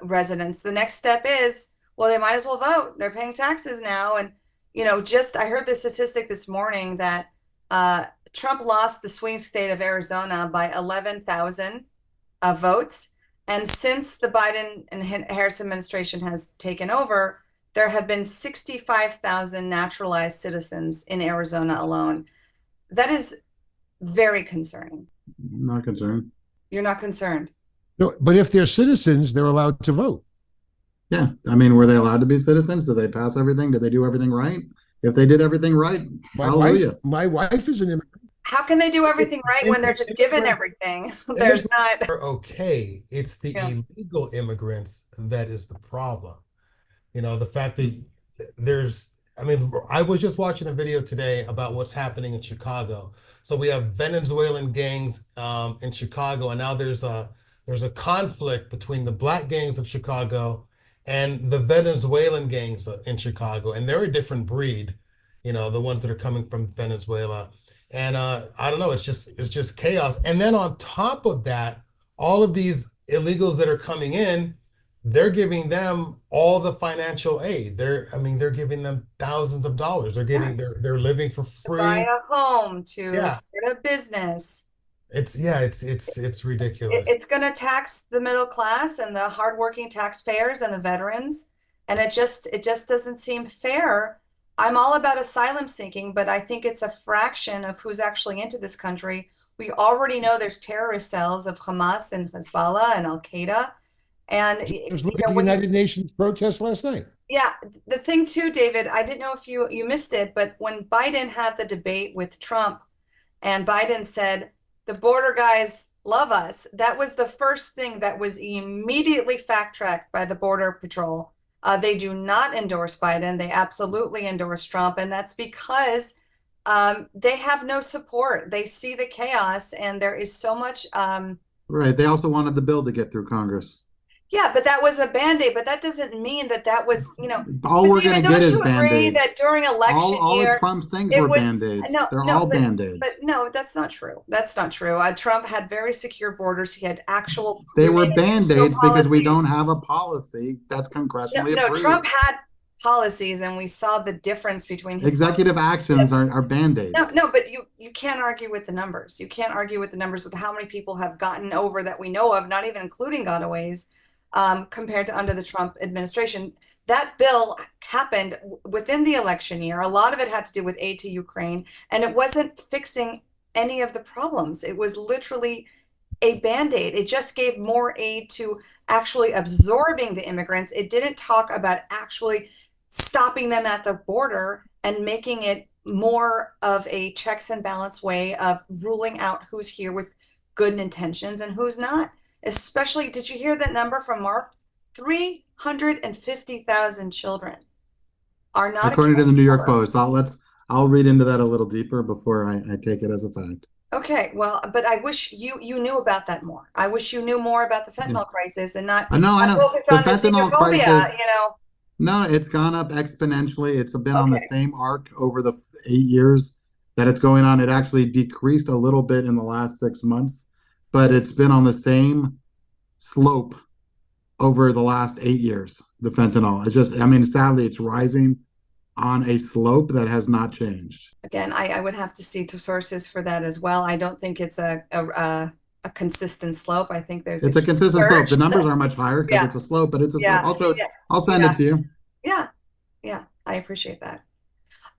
residents, the next step is, well, they might as well vote. They're paying taxes now. And, I heard the statistic this morning that Trump lost the swing state of Arizona by 11,000 votes. And since the Biden and Harris administration has taken over, there have been 65,000 naturalized citizens in Arizona alone. That is very concerning. Not concerned. You're not concerned? No, but if they're citizens, they're allowed to vote. Yeah. I mean, were they allowed to be citizens? Did they pass everything? Did they do everything right? If they did everything right, hallelujah. My wife is an immigrant. How can they do everything right when they're just given everything? There's not. Okay. It's the illegal immigrants that is the problem. The fact that I was just watching a video today about what's happening in Chicago. So we have Venezuelan gangs in Chicago, and now there's there's a conflict between the black gangs of Chicago and the Venezuelan gangs in Chicago, and they're a different breed, the ones that are coming from Venezuela. And I don't know, it's just chaos. And then on top of that, all of these illegals that are coming in, they're giving them all the financial aid. They're giving them thousands of dollars. They're living for To buy free. a home, to Yeah. start a business. It's ridiculous. It's going to tax the middle class and the hardworking taxpayers and the veterans, and it just doesn't seem fair. I'm all about asylum seeking, but I think it's a fraction of who's actually into this country. We already know there's terrorist cells of Hamas and Hezbollah and Al Qaeda, and Just look at the United Nations protest last night. yeah, the thing too, David, I didn't know if you missed it, but when Biden had the debate with Trump, and Biden said, the border guys love us, that was the first thing that was immediately fact-checked by the Border Patrol. They do not endorse Biden. They absolutely endorse Trump, and that's because they have no support. They see the chaos, and there is so much. Right. They also wanted the bill to get through Congress. Yeah, but that was a Band-Aid, but that doesn't mean that was, All but we're David, going to get don't is you agree Band-Aids. that during election All year, of Trump's things it were was Band-Aids. no, They're no, all Band-Aids. but no, that's not true. That's not true. Trump had very secure borders. He had actual They were remaining Band-Aids because we policies. don't have a policy that's congressionally No, approved. Trump had policies, and we saw the difference between his Executive actions Yes. are Band-Aids. No, but you can't argue with the numbers. You can't argue with the numbers with how many people have gotten over that we know of, not even including gotaways, compared to under the Trump administration. That bill happened within the election year. A lot of it had to do with aid to Ukraine, and it wasn't fixing any of the problems. It was literally a Band-Aid. It just gave more aid to actually absorbing the immigrants. It didn't talk about actually stopping them at the border and making it more of a checks and balance way of ruling out who's here with good intentions and who's not. Especially, did you hear that number from Mark? 350,000 children are not According to the accounted New York for. Post. I'll read into that a little deeper before I take it as a fact. Okay, well, but I wish you knew about that more. I wish you knew more about the fentanyl crisis and not I know. focus The on the fentanyl xenophobia, crisis, no, it's gone up exponentially. It's been on the Okay. same arc over the 8 years that it's going on. It actually decreased a little bit in the last 6 months, but it's been on the same slope over the last 8 years, the fentanyl. Sadly, it's rising on a slope that has not changed. Again, I would have to see the sources for that as well. I don't think it's a consistent slope. I think there's It's a consistent slope. The surge. numbers are much higher because Yeah. it's a slope, but it's a Yeah. slope. Yeah. I'll send Yeah. it to you. Yeah, I appreciate that.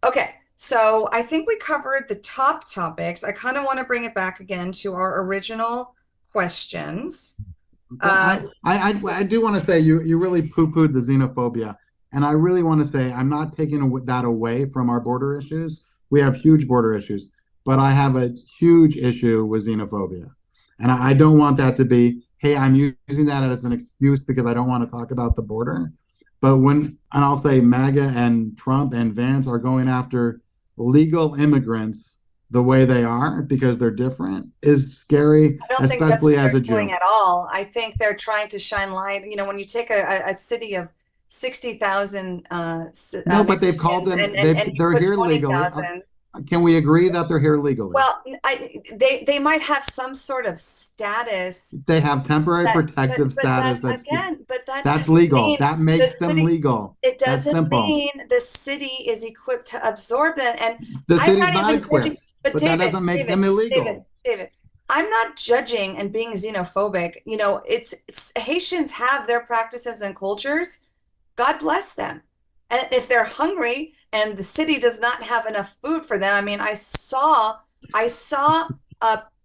Okay, so I think we covered the top topics. I kind of want to bring it back again to our original questions. But I do want to say you really poo-pooed the xenophobia. And I really want to say I'm not taking that away from our border issues. We have huge border issues, but I have a huge issue with xenophobia. And I don't want that to be, hey, I'm using that as an excuse because I don't want to talk about the border. But and I'll say MAGA and Trump and Vance are going after legal immigrants the way they are because they're different is scary, I don't think that's especially what as they're a Jew. doing at all. I think they're trying to shine light. When you take a city of 60,000, No, but they've called them, and you they're put here legally. 20,000. Can we agree that they're here legally? Well, they might have some sort of status. They have temporary protective status. But that That's doesn't legal. mean That makes them city- legal. It That's doesn't simple. mean the city is equipped to absorb that. And The I'm city's not not even equipped, judging- but that David, doesn't make David, them illegal. David, I'm not judging and being xenophobic. It's Haitians have their practices and cultures. God bless them. And if they're hungry and the city does not have enough food for them, I saw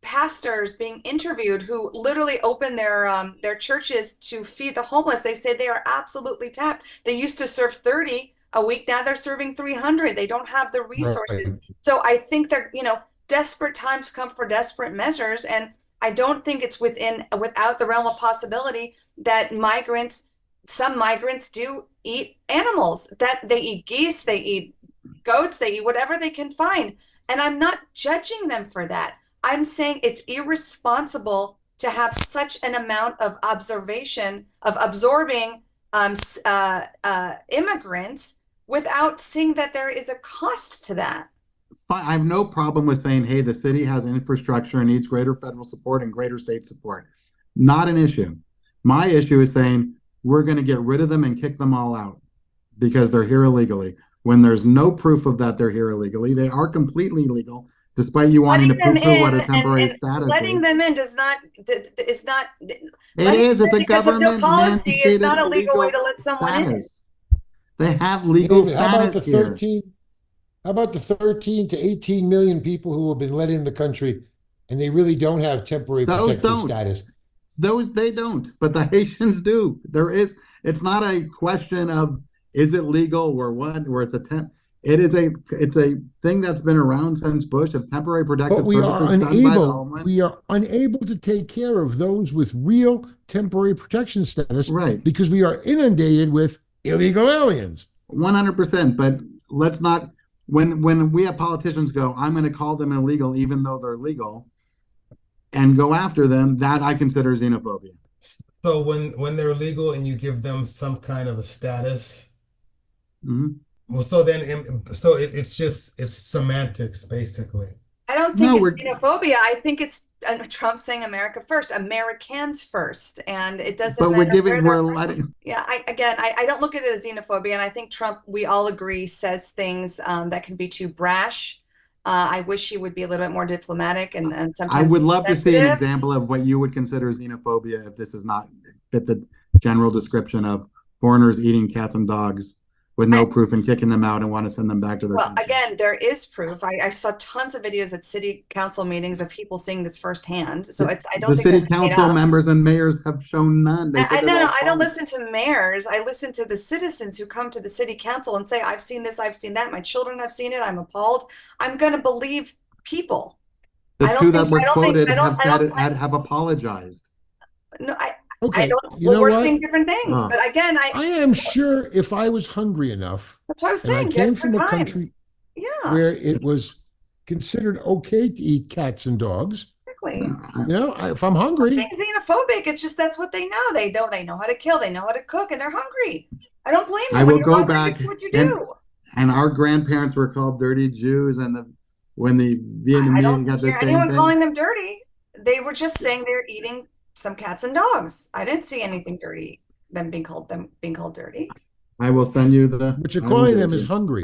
pastors being interviewed who literally opened their churches to feed the homeless. They say they are absolutely tapped. They used to serve 30 a week. Now they're serving 300. They don't have the resources. Right. So I think they're, desperate times come for desperate measures. And I don't think it's without the realm of possibility that some migrants do eat animals, that they eat geese, they eat goats, they eat whatever they can find. And I'm not judging them for that. I'm saying it's irresponsible to have such an amount of observation of absorbing immigrants without seeing that there is a cost to that. I have no problem with saying, hey, the city has infrastructure and needs greater federal support and greater state support. Not an issue. My issue is saying we're going to get rid of them and kick them all out because they're here illegally. When there's no proof of that they're here illegally, they are completely legal, despite you wanting to poo-poo what a temporary status letting is. them in does not is not. It is. It's a government policy. It's not a legal way to illegal let someone status. They have legal David, how about the status here. 13? How about the 13 to 18 million people who have been let in the country and they really don't have temporary Those protected don't. status? Those they don't, but the Haitians do. It's not a question of is it legal or what, or it's it's a thing that's been around since Bush of temporary protective But we are services done by the unable, Homeland. we are unable to take care of those with real temporary protection status, Right. because we are inundated with illegal aliens. 100%, but let's not, when we have politicians go, I'm going to call them illegal even though they're legal, and go after them, that I consider xenophobia. So when they're legal and you give them some kind of a status, well, so then it's semantics basically. I don't think No, it's xenophobia. I think it's Trump saying America first, Americans first, and it doesn't But matter where they're from. letting. Yeah, I don't look at it as xenophobia, and I think Trump, we all agree, says things that can be too brash. I wish he would be a little bit more diplomatic and sometimes I would love to see an sensitive. example of what you would consider xenophobia if this is not fit the general description of foreigners eating cats and dogs with no proof and kicking them out and want to send them back to their Well, country. again, there is proof. I saw tons of videos at city council meetings of people seeing this firsthand. So I don't The think city that's made council up. members and mayors have shown none. They said No, they're all I don't false. listen to mayors. I listen to the citizens who come to the city council and say, I've seen this, I've seen that. My children have seen it. I'm appalled. I'm going to believe people. The I don't two think- that were I don't think- quoted I don't- have I don't- said have apologized. No, I Okay, don't. you Well, know we're what? seeing different things. Huh. But again, I am sure if I was hungry enough that's what I was and I saying. came Desperate from a times. country Yeah, where it was considered okay to eat cats and dogs, exactly. you know, if I'm hungry, Being xenophobic, it's just that's what they know. They know how to kill, they know how to cook, and they're hungry. I don't blame you. I When will you're go hungry, back that's what you and- do. And our grandparents were called dirty Jews, and when the I Vietnamese don't got the hear same anyone thing. calling them dirty. They were just saying they're eating some cats and dogs. I didn't see anything dirty, them being called dirty. I will send you the. what you're I will calling give them it is to you. hungry.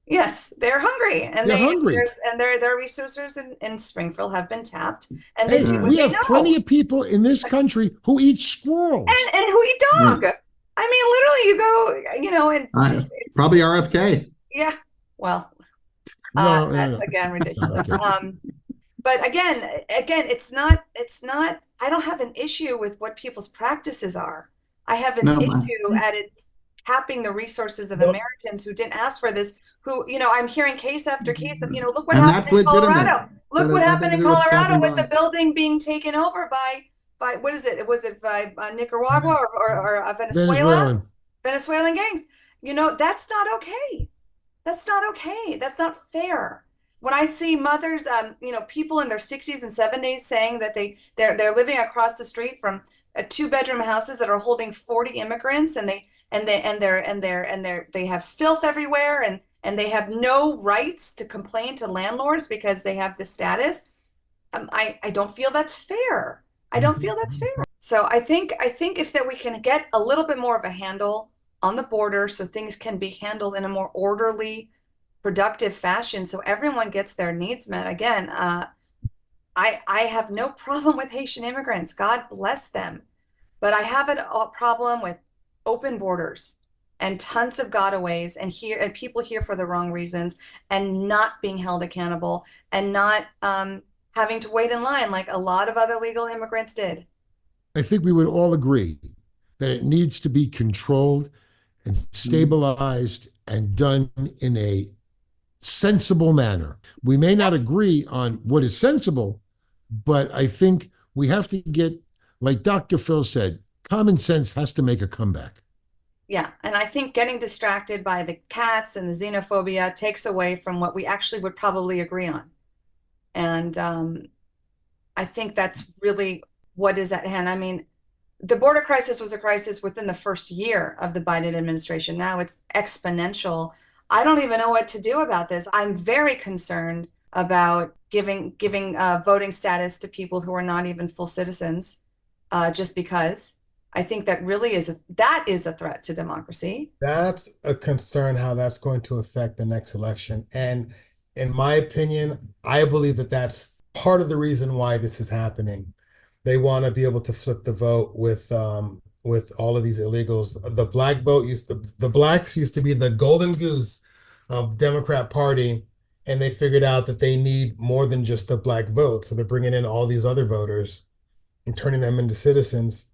Yes, they're hungry, and They're hungry. their resources in Springfield have been tapped, and they Hey, do what we they have know. plenty of people in this country who eat squirrels. and who eat dog. I mean, literally, you go, and it's, Probably RFK. yeah. Well, No, that's no. again ridiculous. Okay. But again, it's not. I don't have an issue with what people's practices are. I have an No, issue at it tapping the resources of Americans who didn't ask for this. Who, I'm hearing case after case of, look what And happened that's in Colorado. legitimate. Look That what has happened nothing in to do with cats Colorado and with the dogs. building being taken over by what is it? Was it by Nicaragua or Venezuela? Venezuelan gangs. That's not okay. That's not okay. That's not fair. When I see mothers, people in their 60s and 70s saying that they're living across the street from 2-bedroom houses that are holding 40 immigrants, and they have filth everywhere, and they have no rights to complain to landlords because they have this status. I don't feel that's fair. I don't feel that's fair. So I think if that we can get a little bit more of a handle on the border so things can be handled in a more orderly, productive fashion so everyone gets their needs met. Again, I have no problem with Haitian immigrants. God bless them. But I have a problem with open borders and tons of gotaways and people here for the wrong reasons and not being held accountable and not having to wait in line like a lot of other legal immigrants did. I think we would all agree that it needs to be controlled and stabilized and done in a sensible manner. We may not agree on what is sensible, but I think we have to get, like Dr. Phil said, common sense has to make a comeback. Yeah, and I think getting distracted by the cats and the xenophobia takes away from what we actually would probably agree on. And I think that's really what is at hand. I mean, the border crisis was a crisis within the first year of the Biden administration. Now it's exponential. I don't even know what to do about this. I'm very concerned about giving voting status to people who are not even full citizens, just because. I think that really is a threat to democracy. That's a concern how that's going to affect the next election. And in my opinion, I believe that that's part of the reason why this is happening. They want to be able to flip the vote with all of these illegals. The blacks used to be the golden goose of Democrat Party, and they figured out that they need more than just the black vote. So they're bringing in all these other voters and turning them into citizens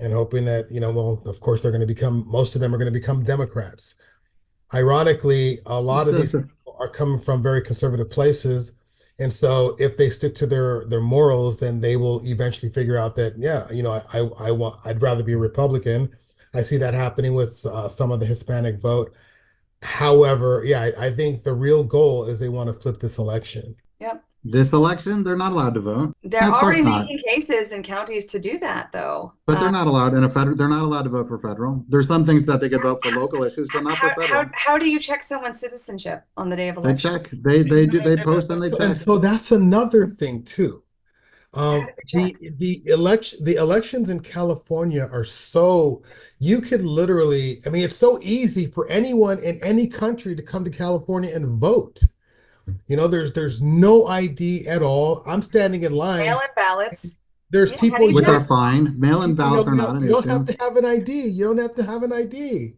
and hoping that, well, of course, most of them are going to become Democrats. Ironically, a lot of these people are coming from very conservative places. And so if they stick to their morals, then they will eventually figure out that, yeah, I'd rather be a Republican. I see that happening with some of the Hispanic vote. However, yeah, I think the real goal is they want to flip this election. Yep. This election, they're not allowed to vote. They're Of course already not. making cases in counties to do that, though. But they're not allowed in a federal. They're not allowed to vote for federal. There's some things that they could vote for local issues, but not for federal. How do you check someone's citizenship on the day of They election? check. They do. They post and they check. And so that's another thing too. The elections in California are you could literally, I mean, it's so easy for anyone in any country to come to California and vote. There's no ID at all. I'm standing in line. Mail-in ballots. There's Yeah, people Which you are fine. Mail-in ballots are not an you don't issue. have to have an ID. You don't have to have an ID.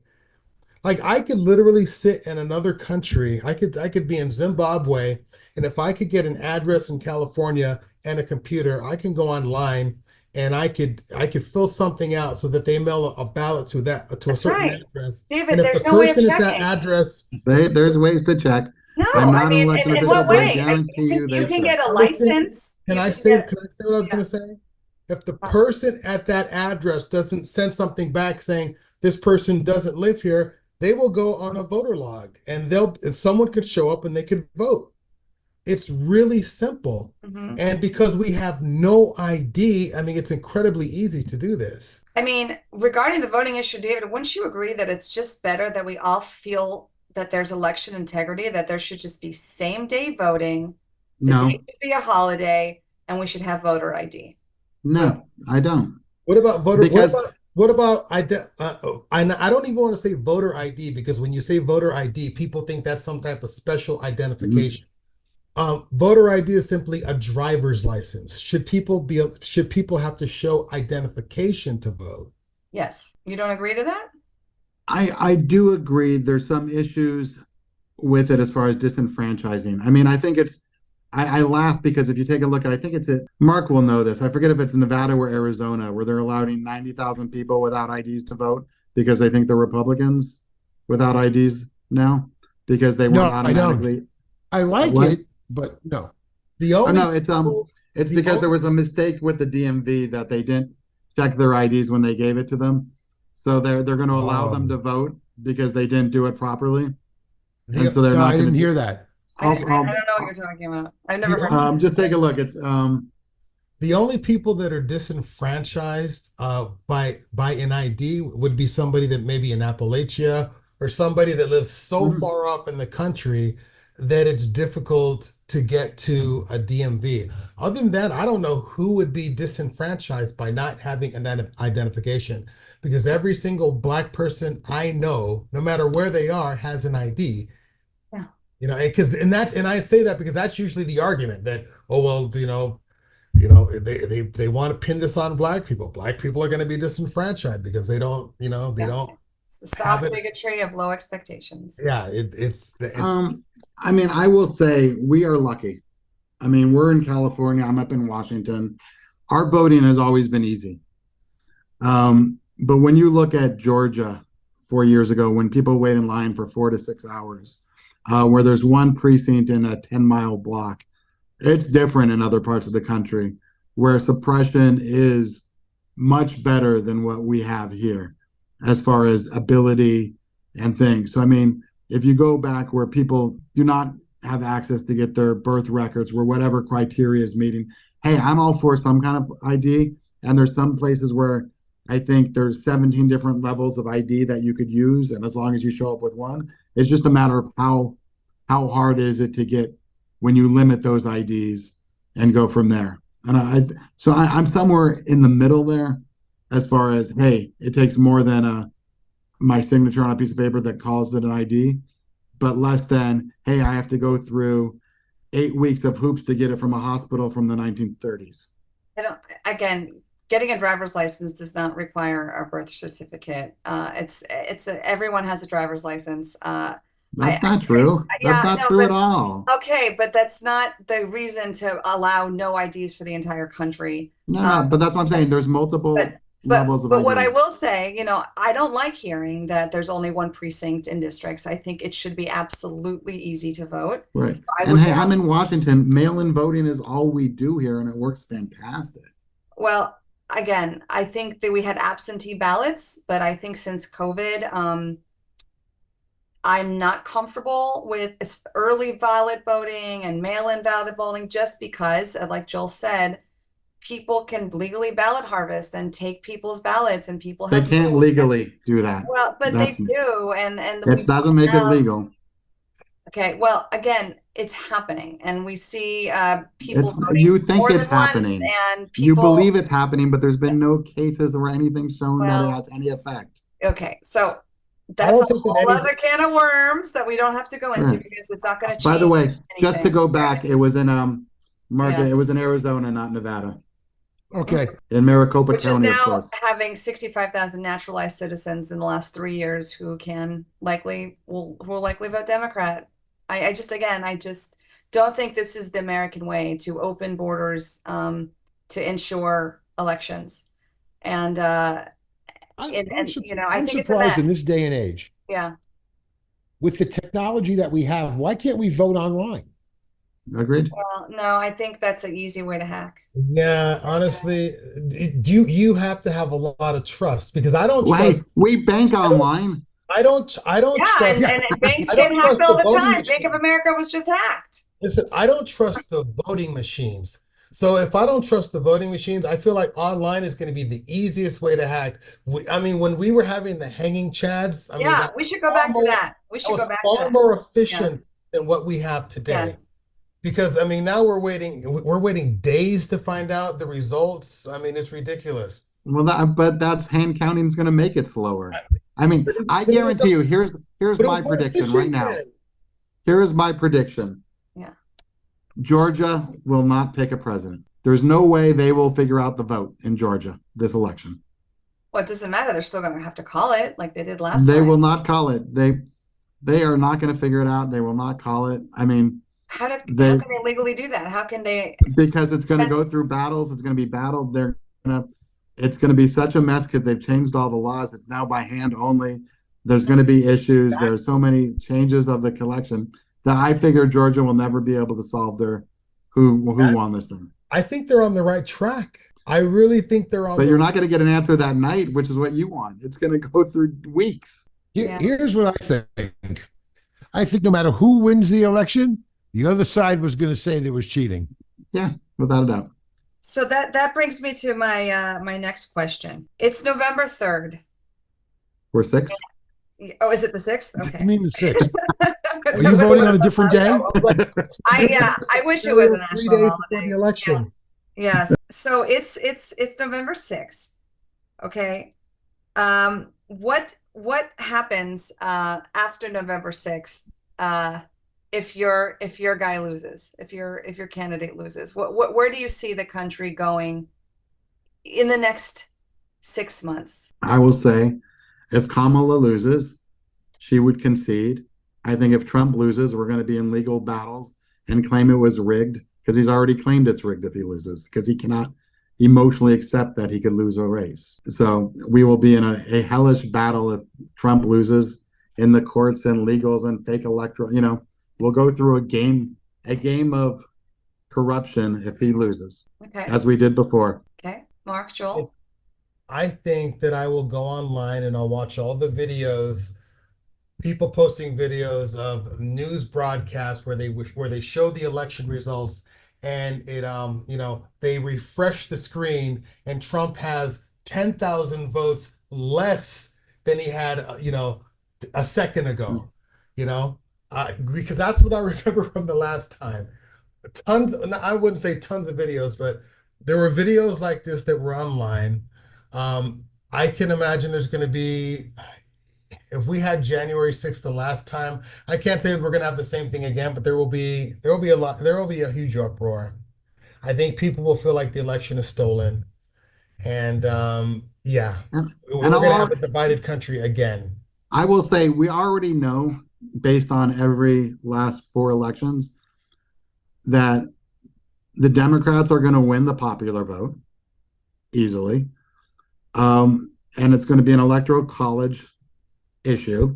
Like I could literally sit in another country. I could be in Zimbabwe, and if I could get an address in California and a computer, I can go online and I could fill something out so that they mail a ballot to a That's certain right. address. David, And if there's the no way of person at that checking. address, There's ways to check. No, I'm not I an mean, elected in official, what but I way? guarantee you You they can check. get a license. can You I can say get- what I was going to say? If the person at that address doesn't send something back saying this person doesn't live here, they will go on a voter log, and someone could show up and they could vote. It's really simple. Mhm. And because we have no ID, I mean, it's incredibly easy to do this. I mean, regarding the voting issue, David, wouldn't you agree that it's just better that we all feel that there's election integrity, that there should just be same day voting, the No, day should be a holiday, and we should have voter ID? no, I don't. What about voter? Because- what about I don't even want to say voter ID, because when you say voter ID, people think that's some type of special identification. Voter ID is simply a driver's license. Should people have to show identification to vote? Yes. You don't agree to that? I do agree there's some issues with it as far as disenfranchising. I mean, I think I laugh because if you take a look at, I think Mark will know this. I forget if it's Nevada or Arizona, where they're allowing 90,000 people without IDs to vote because they think they're Republicans without IDs now because they No, weren't I don't. automatically. I like What? it, but no. The Oh, only no, it's the because only- there was a mistake with the DMV that they didn't check their IDs when they gave it to them. So they're going to allow them to vote because they didn't do it properly. And so they're No, not I going didn't to hear that. I don't know what you're talking about. I've never heard of it. just take a look. It's The only people that are disenfranchised by an ID would be somebody that maybe in Appalachia, or somebody that lives so far off in the country that it's difficult to get to a DMV. Other than that, I don't know who would be disenfranchised by not having an identification, because every single Black person I know, no matter where they are, has an ID. Yeah. And I say that because that's usually the argument that, oh, well, they want to pin this on Black people. Black people are going to be disenfranchised because they don't. It's the soft have it. bigotry of low expectations. Yeah, it's I mean, I will say we are lucky. I mean, we're in California. I'm up in Washington. Our voting has always been easy. But when you look at Georgia 4 years ago, when people wait in line for 4 to 6 hours, where there's one precinct in a 10-mile block, it's different in other parts of the country where suppression is much better than what we have here as far as ability and things. So, I mean, if you go back where people do not have access to get their birth records, where whatever criteria is meeting, hey, I'm all for some kind of ID, And there's some places where I think there's 17 different levels of ID that you could use, and as long as you show up with one, it's just a matter of how hard is it to get when you limit those IDs and go from there. And I'm somewhere in the middle there, as far as, hey, it takes more than my signature on a piece of paper that calls it an ID, but less than, hey, I have to go through 8 weeks of hoops to get it from a hospital from the 1930s. Again, getting a driver's license does not require a birth certificate. Everyone has a driver's license. That's not true. That's not true at all. Okay, but that's not the reason to allow no IDs for the entire country. No, but that's what I'm saying. There's multiple levels of But what I IDs. will say, I don't like hearing that there's only one precinct in districts. I think it should be absolutely easy to vote. Right. So And hey, I'm in Washington. Mail-in voting is all we do here, and it works fantastic. Well, again, I think that we had absentee ballots, but I think since COVID, I'm not comfortable with early ballot voting and mail-in ballot voting, just because, like Joel said, people can legally ballot harvest and take people's ballots, and people They have can't legally do that. Well, but That's- they do, and It doesn't make it legal. Okay, well, again, it's happening, and we see people It's, voting you think more it's than once, happening. and You people believe it's happening, but there's been no cases or anything shown that Well, it has any effect. Okay, so that's don't a think that whole any- other can of worms that we don't have to go into, Right. because it's not going to By the change way, just to anything. go back, it was in Margaret, Yeah. it was in Arizona, not Nevada. Okay. In Maricopa Which is County, of now course. having 65,000 naturalized citizens in the last 3 years who will likely vote Democrat. I just don't think this is the American way to open borders to ensure elections. And I'm I think it's a surprised in mess. this day and age, Yeah. with the technology that we have, why can't we vote online? Agreed. Well, no, I think that's an easy way to hack. Yeah, honestly, you have to have a lot of trust, because I don't Hey, trust. we bank online. I don't trust. Yeah, and banks I get don't hacked trust all the the voting time. Bank of America was just hacked. Listen, I don't trust the voting machines. So if I don't trust the voting machines, I feel like online is going to be the easiest way to hack. When we were having the hanging chads, that we should go back to that. We should was go back to far that. more efficient than what we have today. Yes. Because now we're waiting days to find out the results. It's ridiculous. Well, but that's hand counting is going to make it slower. I But guarantee you, here's But my it's more prediction right efficient now. then. Here is my prediction. Yeah. Georgia will not pick a president. There's no way they will figure out the vote in Georgia this election. Well, it doesn't matter. They're still going to have to call it like they did last They time. will not call it. They are not going to figure it out. They will not call it. How can they- they legally do that? How can they? Because it's going to go through battles. It's going to be battled. It's going to be such a mess because they've changed all the laws. It's now by hand only. There's going to be issues. There's so many changes of the collection that I figure Georgia will never be able to solve who won this thing. I think they're on the right track. I really think they're on. But you're not going to get an answer that night, which is what you want. It's going to go through weeks. Yeah. Here's what I think. I think no matter who wins the election, the other side was going to say there was cheating. Yeah, without a doubt. So that brings me to my next question. It's November 3rd. We're 6. Oh, is it the 6th? I Okay. mean the 6th. Are you voting on a different day? I wish it was a 3 national days before holiday. the election. Yes. So it's November 6th. Okay. What happens after November 6th if your guy loses, if your candidate loses? Where do you see the country going in the next 6 months? I will say, if Kamala loses, she would concede. I think if Trump loses, we're going to be in legal battles and claim it was rigged, because he's already claimed it's rigged if he loses, because he cannot emotionally accept that he could lose a race. So we will be in a hellish battle if Trump loses in the courts and legals and fake electoral. We'll go through a game of corruption if he loses, Okay. as we did before. Okay. Mark, Joel. I think that I will go online and I'll watch all the videos, people posting videos of news broadcasts where they show the election results, and they refresh the screen, and Trump has 10,000 votes less than he had, a second ago, you know, because that's what I remember from the last time. Tons, I wouldn't say tons of videos, but there were videos like this that were online. I can imagine there's going to be, if we had January 6th the last time, I can't say that we're going to have the same thing again, but there will be a huge uproar. I think people will feel like the election is stolen, and yeah, And, we're and going to have a divided country again. I will say we already know, based on every last 4 elections, that the Democrats are going to win the popular vote easily. And it's going to be an electoral college issue.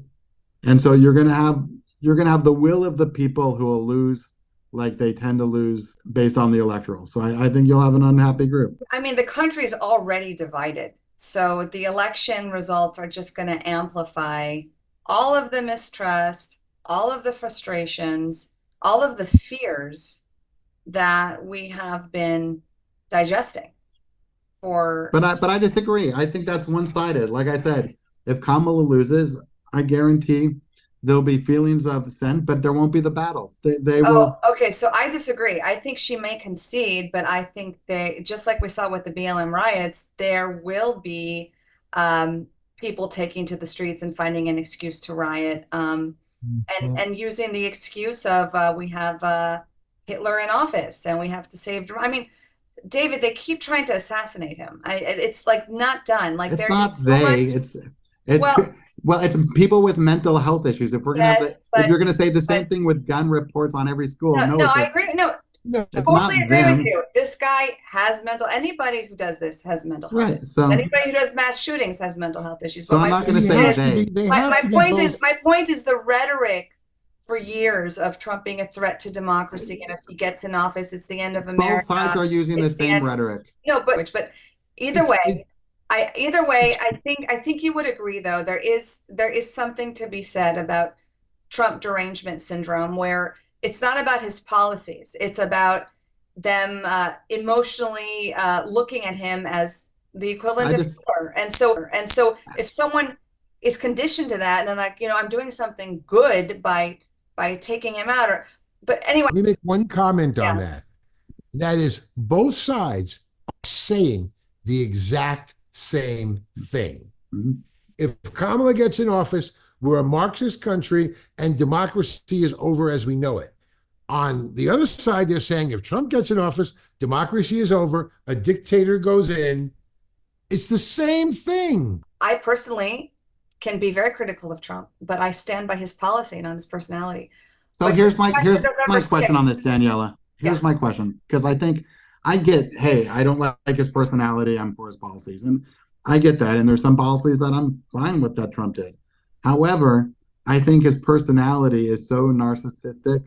And so you're going to have the will of the people who will lose, like they tend to lose based on the electoral. So I think you'll have an unhappy group. I mean, the country is already divided. So the election results are just going to amplify all of the mistrust, all of the frustrations, all of the fears that we have been digesting for. But I disagree. I think that's one-sided. Like I said, if Kamala loses, I guarantee there'll be feelings of dissent, but there won't be the battle. They will. Oh, okay. So I disagree. I think she may concede, but I think just like we saw with the BLM riots, there will be people taking to the streets and finding an excuse to riot, and using the excuse of we have Hitler in office and we have to save. I mean, David, they keep trying to assassinate him. It's like not done. Like It's not they. It's well, it's people with mental health issues. If we're gonna if you're gonna say the same thing with gun reports on every school, no, I agree. No, it's totally not agree them. with you. This guy has anybody who does this has mental health. Right. So Anybody who does mass shootings has mental health issues. So But I'm not going to They have say to be- they. they my have to be point both. is the rhetoric for years of Trump being a threat to democracy, and if he gets in office, it's the end of Both America. sides are using the It's the same end- rhetoric. No, but either way, I think you would agree though, there is something to be said about Trump derangement syndrome, where it's not about his policies, it's about them emotionally looking at him as the equivalent of Hitler. And so if someone is conditioned to that, and then like, I'm doing something good by taking him out, but anyway. Let me make one comment on Yeah. that. That is, both sides are saying the exact same thing. Mhm. If Kamala gets in office, we're a Marxist country and democracy is over as we know it. On the other side, they're saying if Trump gets in office, democracy is over, a dictator goes in. It's the same thing. I personally can be very critical of Trump, but I stand by his policy, not his personality. So But here's my November question 6th. on this, Daniela. Here's Yeah. my question, because I think I get, hey, I don't like his personality, I'm for his policies. And I get that. And there's some policies that I'm fine with that Trump did. However, I think his personality is so narcissistic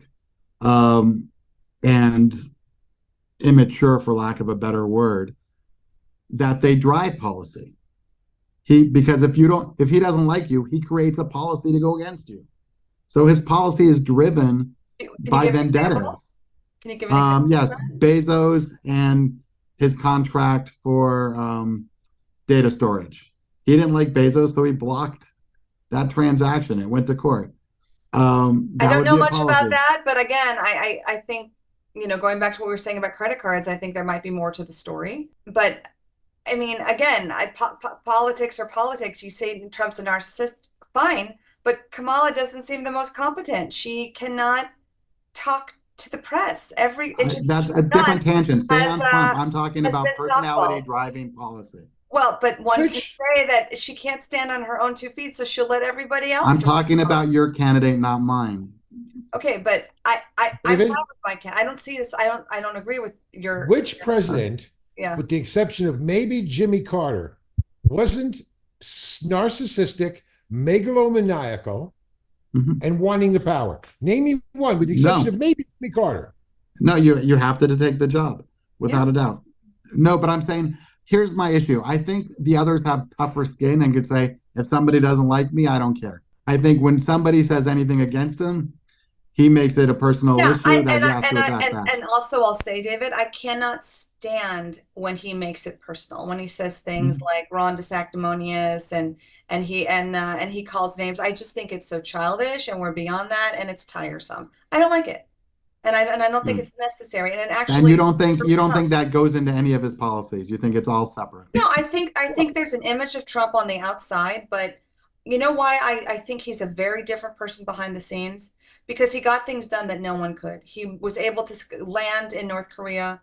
and immature, for lack of a better word, that they drive policy. Because if he doesn't like you, he creates a policy to go against you. So his policy is driven Can you by give an example? vendettas. Can you give an example? Yes, Bezos and his contract for data storage. He didn't like Bezos, so he blocked that transaction. It went to court. I That don't would know be a much about policy. that, but again, I think, going back to what we were saying about credit cards, I think there might be more to the story. But I mean, again, politics are politics. You say Trump's a narcissist, fine, but Kamala doesn't seem the most competent. She cannot talk to the press. That's a different tangent. Stay has, on Trump. I'm talking has about been personality softballed. driving policy. Well, but one can Which- say that she can't stand on her own 2 feet, so she'll let everybody else. I'm drive talking the about your candidate, not mine. Okay, but I'm David? fine with my I don't see this. I don't agree with your. Which president, Yeah. with the exception of maybe Jimmy Carter, wasn't narcissistic, megalomaniacal, Mhm. and wanting the power? Name me one, with the exception No. of maybe Jimmy Carter. No, you have to take the job, without a doubt. No, but I'm saying, here's my issue. I think the others have tougher skin and could say, if somebody doesn't like me, I don't care. I think when somebody says anything against him, he makes it a personal Yeah, issue that he has to attack back. and also I'll say, David, I cannot stand when he makes it personal, when he says things like Ron DeSanctimonious and he calls names. I just think it's so childish, and we're beyond that, and it's tiresome. I don't like it, and I don't think Hmm. it's necessary, and it And actually you don't think hurts Trump. that goes into any of his policies? You think it's all separate? No, I think there's an image of Trump on the outside, but you know why I think he's a very different person behind the scenes? Because he got things done that no one could. He was able to land in North Korea.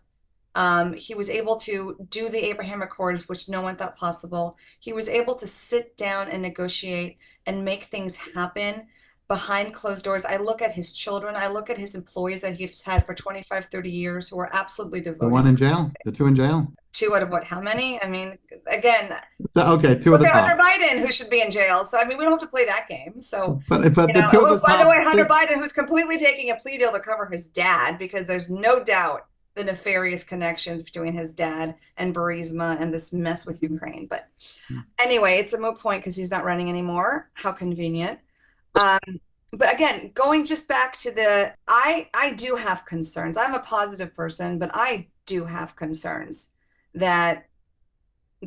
He was able to do the Abraham Accords, which no one thought possible. He was able to sit down and negotiate and make things happen behind closed doors. I look at his children. I look at his employees that he's had for 25, 30 years who are absolutely The devoted. one in jail, the two in jail. Two out of what? How many? I mean, again, Okay, two of look the at Hunter top. Biden, who should be in jail. So, I mean, we don't have to play that game. So, But you the know, two of the by the top way, Hunter six- Biden, who's completely taking a plea deal to cover his dad, because there's no doubt the nefarious connections between his dad and Burisma and this mess with Ukraine. But anyway, it's a moot point because he's not running anymore. How convenient. But again, going just back to I do have concerns. I'm a positive person, but I do have concerns that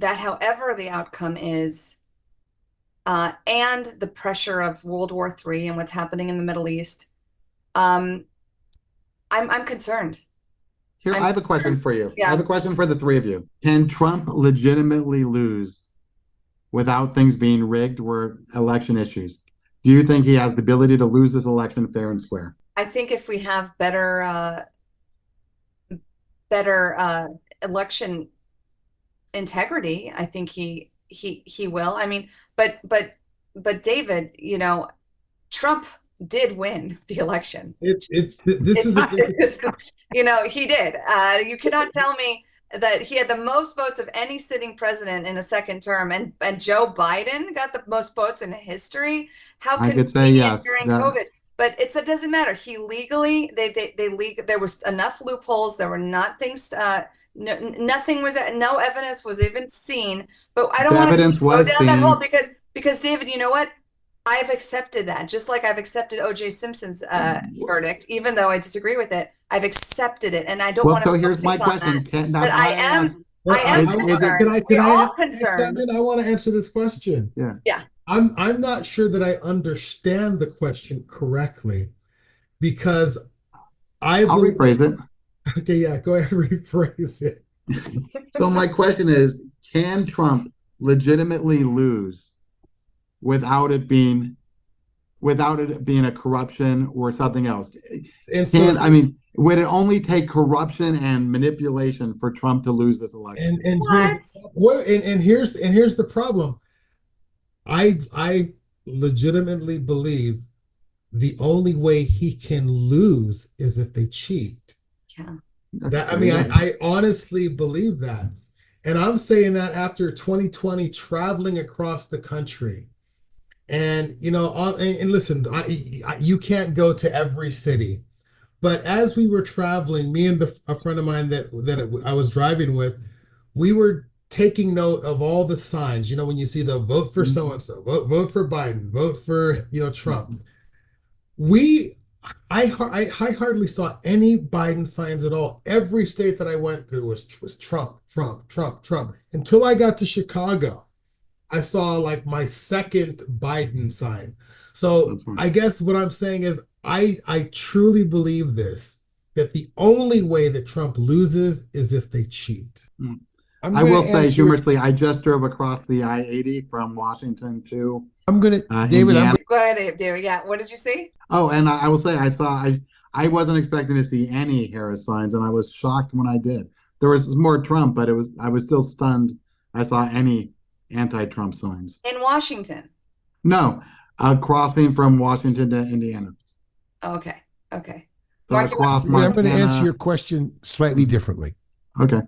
however the outcome is, and the pressure of World War III and what's happening in the Middle East, I'm concerned. Here, I have a question for you. Yeah. I have a question for the three of you. Can Trump legitimately lose without things being rigged or election issues? Do you think he has the ability to lose this election fair and square? I think if we have better election integrity, I think he will. I mean, but David, you know, Trump did win the election. This is a You know, he did. You cannot tell me that he had the most votes of any sitting president in a second term, and Joe Biden got the most votes in history. How I could say convenient yes, during that- COVID. But it doesn't matter. He legally, there was enough loopholes. There were not things, nothing was, no evidence was even seen. But I don't The want to evidence go was down that seen. hole because David, you know what? I've accepted that, just like I've accepted O.J. Simpson's verdict, even though I disagree with it. I've accepted it, and I don't Well, want so to here's my focus on question. that. But I am is it- concerned. We're all concerned. I want to answer this question. Yeah. Yeah. I'm not sure that I understand the question correctly, because I'll rephrase it. Okay, yeah, go ahead and rephrase it. So my question is, can Trump legitimately lose without it being a corruption or something else? And so, I mean, would it only take corruption and manipulation for Trump to lose this election? and here's the problem. I legitimately believe the only way he can lose is if they cheat. Yeah. I honestly believe that. And I'm saying that after 2020 traveling across the country. And, you know, and listen, you can't go to every city. But as we were traveling, me and a friend of mine that I was driving with, we were taking note of all the signs. You know, when you see the vote for so-and-so, vote for Biden, vote for, you know, Trump. I hardly saw any Biden signs at all. Every state that I went through was Trump, Trump, Trump, Trump. Until I got to Chicago, I saw like my second Biden sign. So I guess what I'm saying is I truly believe this, that the only way that Trump loses is if they cheat. I will say humorously, I just drove across the I-80 from Washington to David, Indiana. Go ahead, David. Yeah. What did you see? Oh, and I will say I wasn't expecting to see any Harris signs, and I was shocked when I did. There was more Trump, but I was still stunned I saw any anti-Trump signs. In Washington. No, crossing from Washington to Indiana. Okay. Okay. So Mark, across I'm going to Montana. answer your question slightly differently. Okay.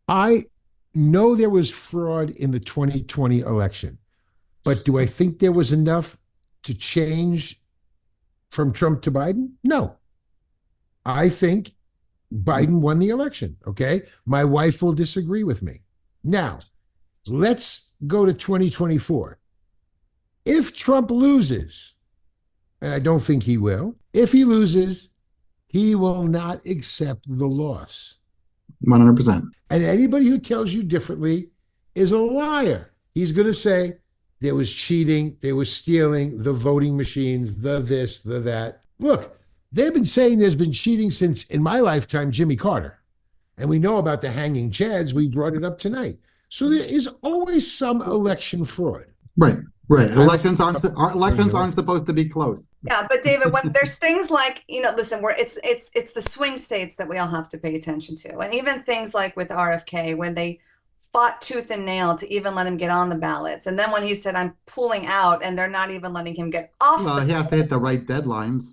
I know there was fraud in the 2020 election, but do I think there was enough to change from Trump to Biden? No. I think Biden won the election, okay? My wife will disagree with me. Now, let's go to 2024. If Trump loses, and I don't think he will. If he loses, he will not accept the loss. 100%. And anybody who tells you differently is a liar. He's going to say there was cheating, there was stealing, the voting machines, the this, the that. Look, they've been saying there's been cheating since, in my lifetime, Jimmy Carter. And we know about the hanging chads. We brought it up tonight. So there is always some election fraud. Right. Elections aren't supposed to be close. Yeah, but David, when there's things like, listen, it's the swing states that we all have to pay attention to. And even things like with RFK, when they fought tooth and nail to even let him get on the ballots. And then when he said, I'm pulling out, and they're not even letting him get off. Well, he has to hit the right deadlines.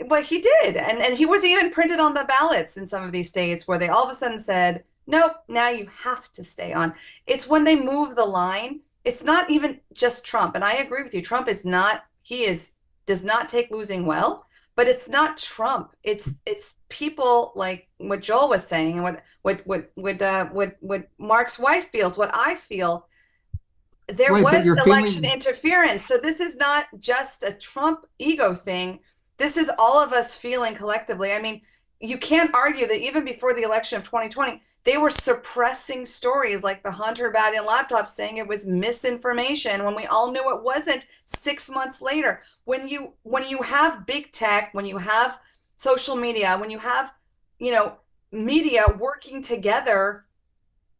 But he did. And he was even printed on the ballots in some of these states where they all of a sudden said, nope, now you have to stay on. It's when they move the line. It's not even just Trump. And I agree with you. Trump does not take losing well, but it's not Trump. It's people like what Joel was saying and what Mark's wife feels, what I feel. There was election interference. So this is not just a Trump ego thing. This is all of us feeling collectively. I mean, you can't argue that even before the election of 2020, they were suppressing stories like the Hunter Biden laptop, saying it was misinformation when we all knew it wasn't 6 months later. When you have big tech, when you have social media, when you have, media working together,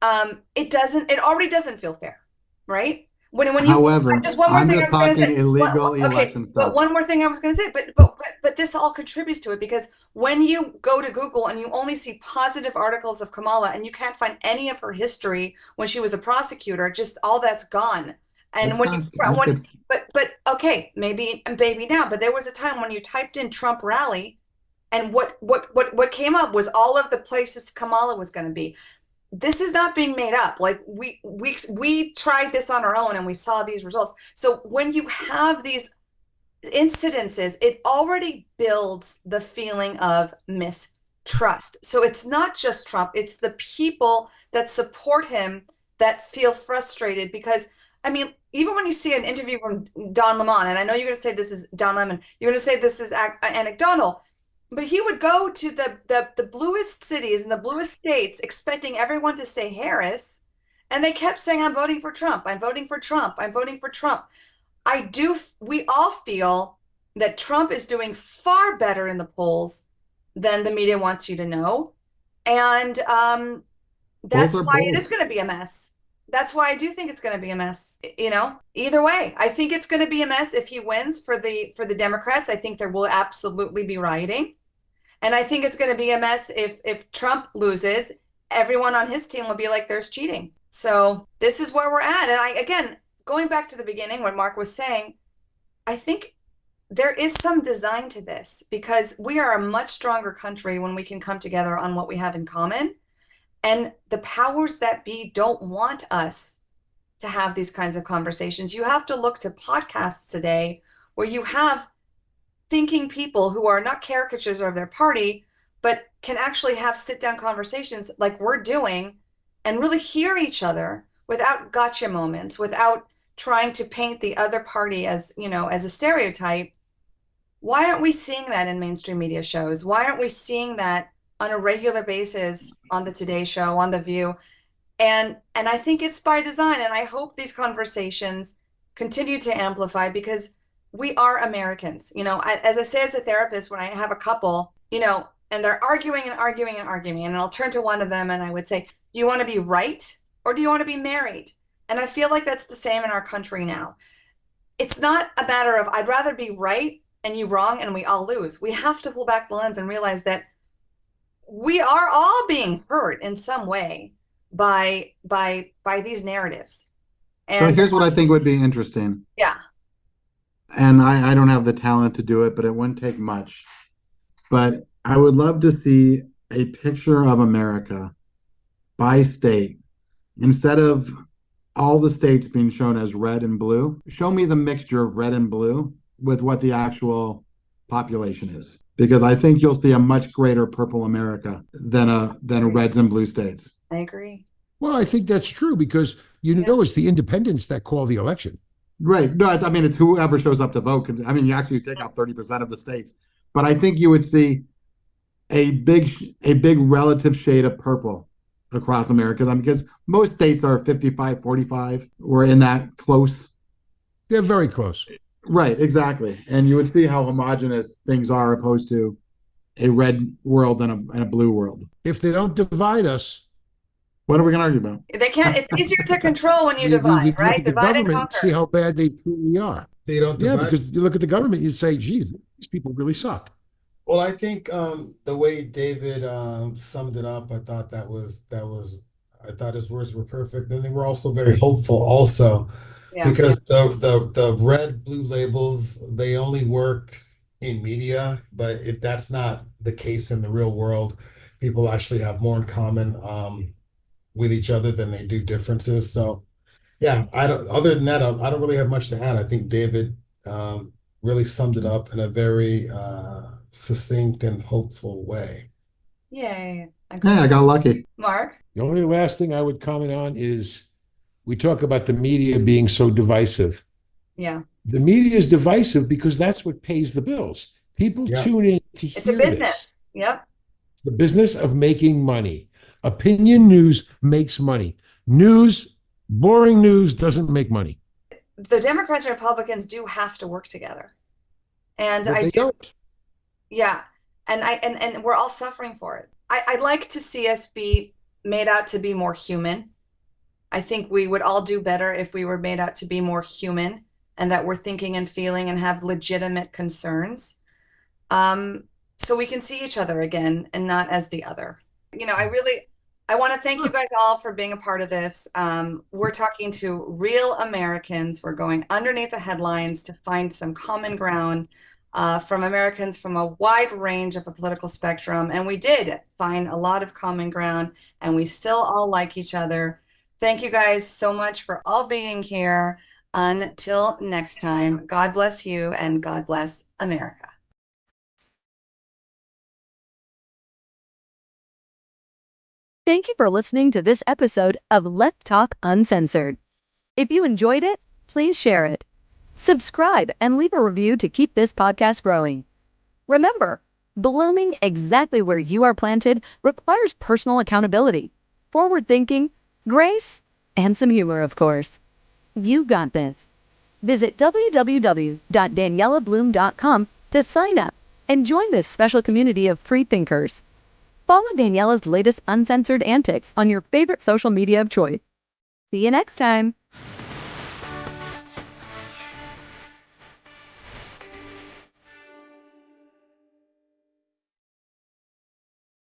it already doesn't feel fair, right? However, I'm just talking illegal election stuff. But one more thing I was going to say, but this all contributes to it, because when you go to Google and you only see positive articles of Kamala and you can't find any of her history when she was a prosecutor, just all that's gone. And okay, maybe now, but there was a time when you typed in Trump rally, and what came up was all of the places Kamala was going to be. This is not being made up. Like we tried this on our own and we saw these results. So when you have these incidences, it already builds the feeling of mistrust. So it's not just Trump, it's the people that support him that feel frustrated, because I mean, even when you see an interview from Don Lemon, and I know you're going to say this is Don Lemon, you're going to say this is anecdotal, but he would go to the bluest cities and the bluest states expecting everyone to say Harris, and they kept saying, I'm voting for Trump, I'm voting for Trump, I'm voting for Trump. We all feel that Trump is doing far better in the polls than the media wants you to know. And that's why it is going to be a mess. That's why I do think it's going to be a mess. Either way, I think it's going to be a mess if he wins for the Democrats. I think there will absolutely be rioting. And I think it's going to be a mess if Trump loses. Everyone on his team will be like, there's cheating. So this is where we're at. And again, going back to the beginning, when Mark was saying, I think there is some design to this, because we are a much stronger country when we can come together on what we have in common. And the powers that be don't want us to have these kinds of conversations. You have to look to podcasts today where you have thinking people who are not caricatures of their party, but can actually have sit-down conversations like we're doing and really hear each other without gotcha moments, without trying to paint the other party as, as a stereotype. Why aren't we seeing that in mainstream media shows? Why aren't we seeing that on a regular basis on the Today Show, on The View? And I think it's by design. And I hope these conversations continue to amplify, because we are Americans. As I say, as a therapist, when I have a couple, and they're arguing and arguing and arguing, and I'll turn to one of them and I would say, do you want to be right or do you want to be married? And I feel like that's the same in our country now. It's not a matter of I'd rather be right and you wrong and we all lose. We have to pull back the lens and realize that we are all being hurt in some way by these narratives. And so here's what I think would be interesting. Yeah. And I don't have the talent to do it, but it wouldn't take much. But I would love to see a picture of America by state. Instead of all the states being shown as red and blue, show me the mixture of red and blue with what the actual population is. Because I think you'll see a much greater purple America than a reds and blue states. I agree. Well, I think that's true, because it's the independents that call the election. Right. No, I mean, it's whoever shows up to vote. I mean, you actually take out 30% of the states, but I think you would see a big relative shade of purple across America. I mean, because most states are 55-45. We're in that close. They're very close. Right, exactly. And you would see how homogenous things are opposed to a red world and a blue world. If they don't divide us, What are we going to argue about? They can't. It's easier to control when you we divide, look right? at the Divide and government, see conquer. how bad they truly are. They don't Yeah, divide. because you look at the government, you say, geez, these people really suck. Well, I think the way David summed it up, I thought I thought his words were perfect. And they were also very hopeful also Yeah. because the red blue labels, they only work in media, but that's not the case in the real world. People actually have more in common with each other than they do differences. So yeah, I don't other than that, I don't really have much to add. I think David really summed it up in a very succinct and hopeful way. Yay. Yeah, I got lucky. Mark? The only last thing I would comment on is we talk about the media being so divisive. Yeah. The media is divisive because that's what pays the bills. People Yeah. tune in to It's a hear business. this. Yep. It's the business of making money. Opinion news makes money. News, boring news doesn't make money. The Democrats and Republicans do have to work together. And But I they do, don't. yeah. And we're all suffering for it. I'd like to see us be made out to be more human. I think we would all do better if we were made out to be more human and that we're thinking and feeling and have legitimate concerns. So we can see each other again and not as the other. I want to thank you guys all for being a part of this. We're talking to real Americans. We're going underneath the headlines to find some common ground from Americans from a wide range of a political spectrum. And we did find a lot of common ground, and we still all like each other. Thank you guys so much for all being here. Until next time, God bless you and God bless America. Thank you for listening to this episode of Let's Talk Uncensored. If you enjoyed it, please share it. Subscribe and leave a review to keep this podcast growing. Remember, blooming exactly where you are planted requires personal accountability, forward thinking, grace, and some humor, of course. You got this. Visit www.daniellabloom.com to sign up and join this special community of free thinkers. Follow Daniella's latest uncensored antics on your favorite social media of choice. See you next time.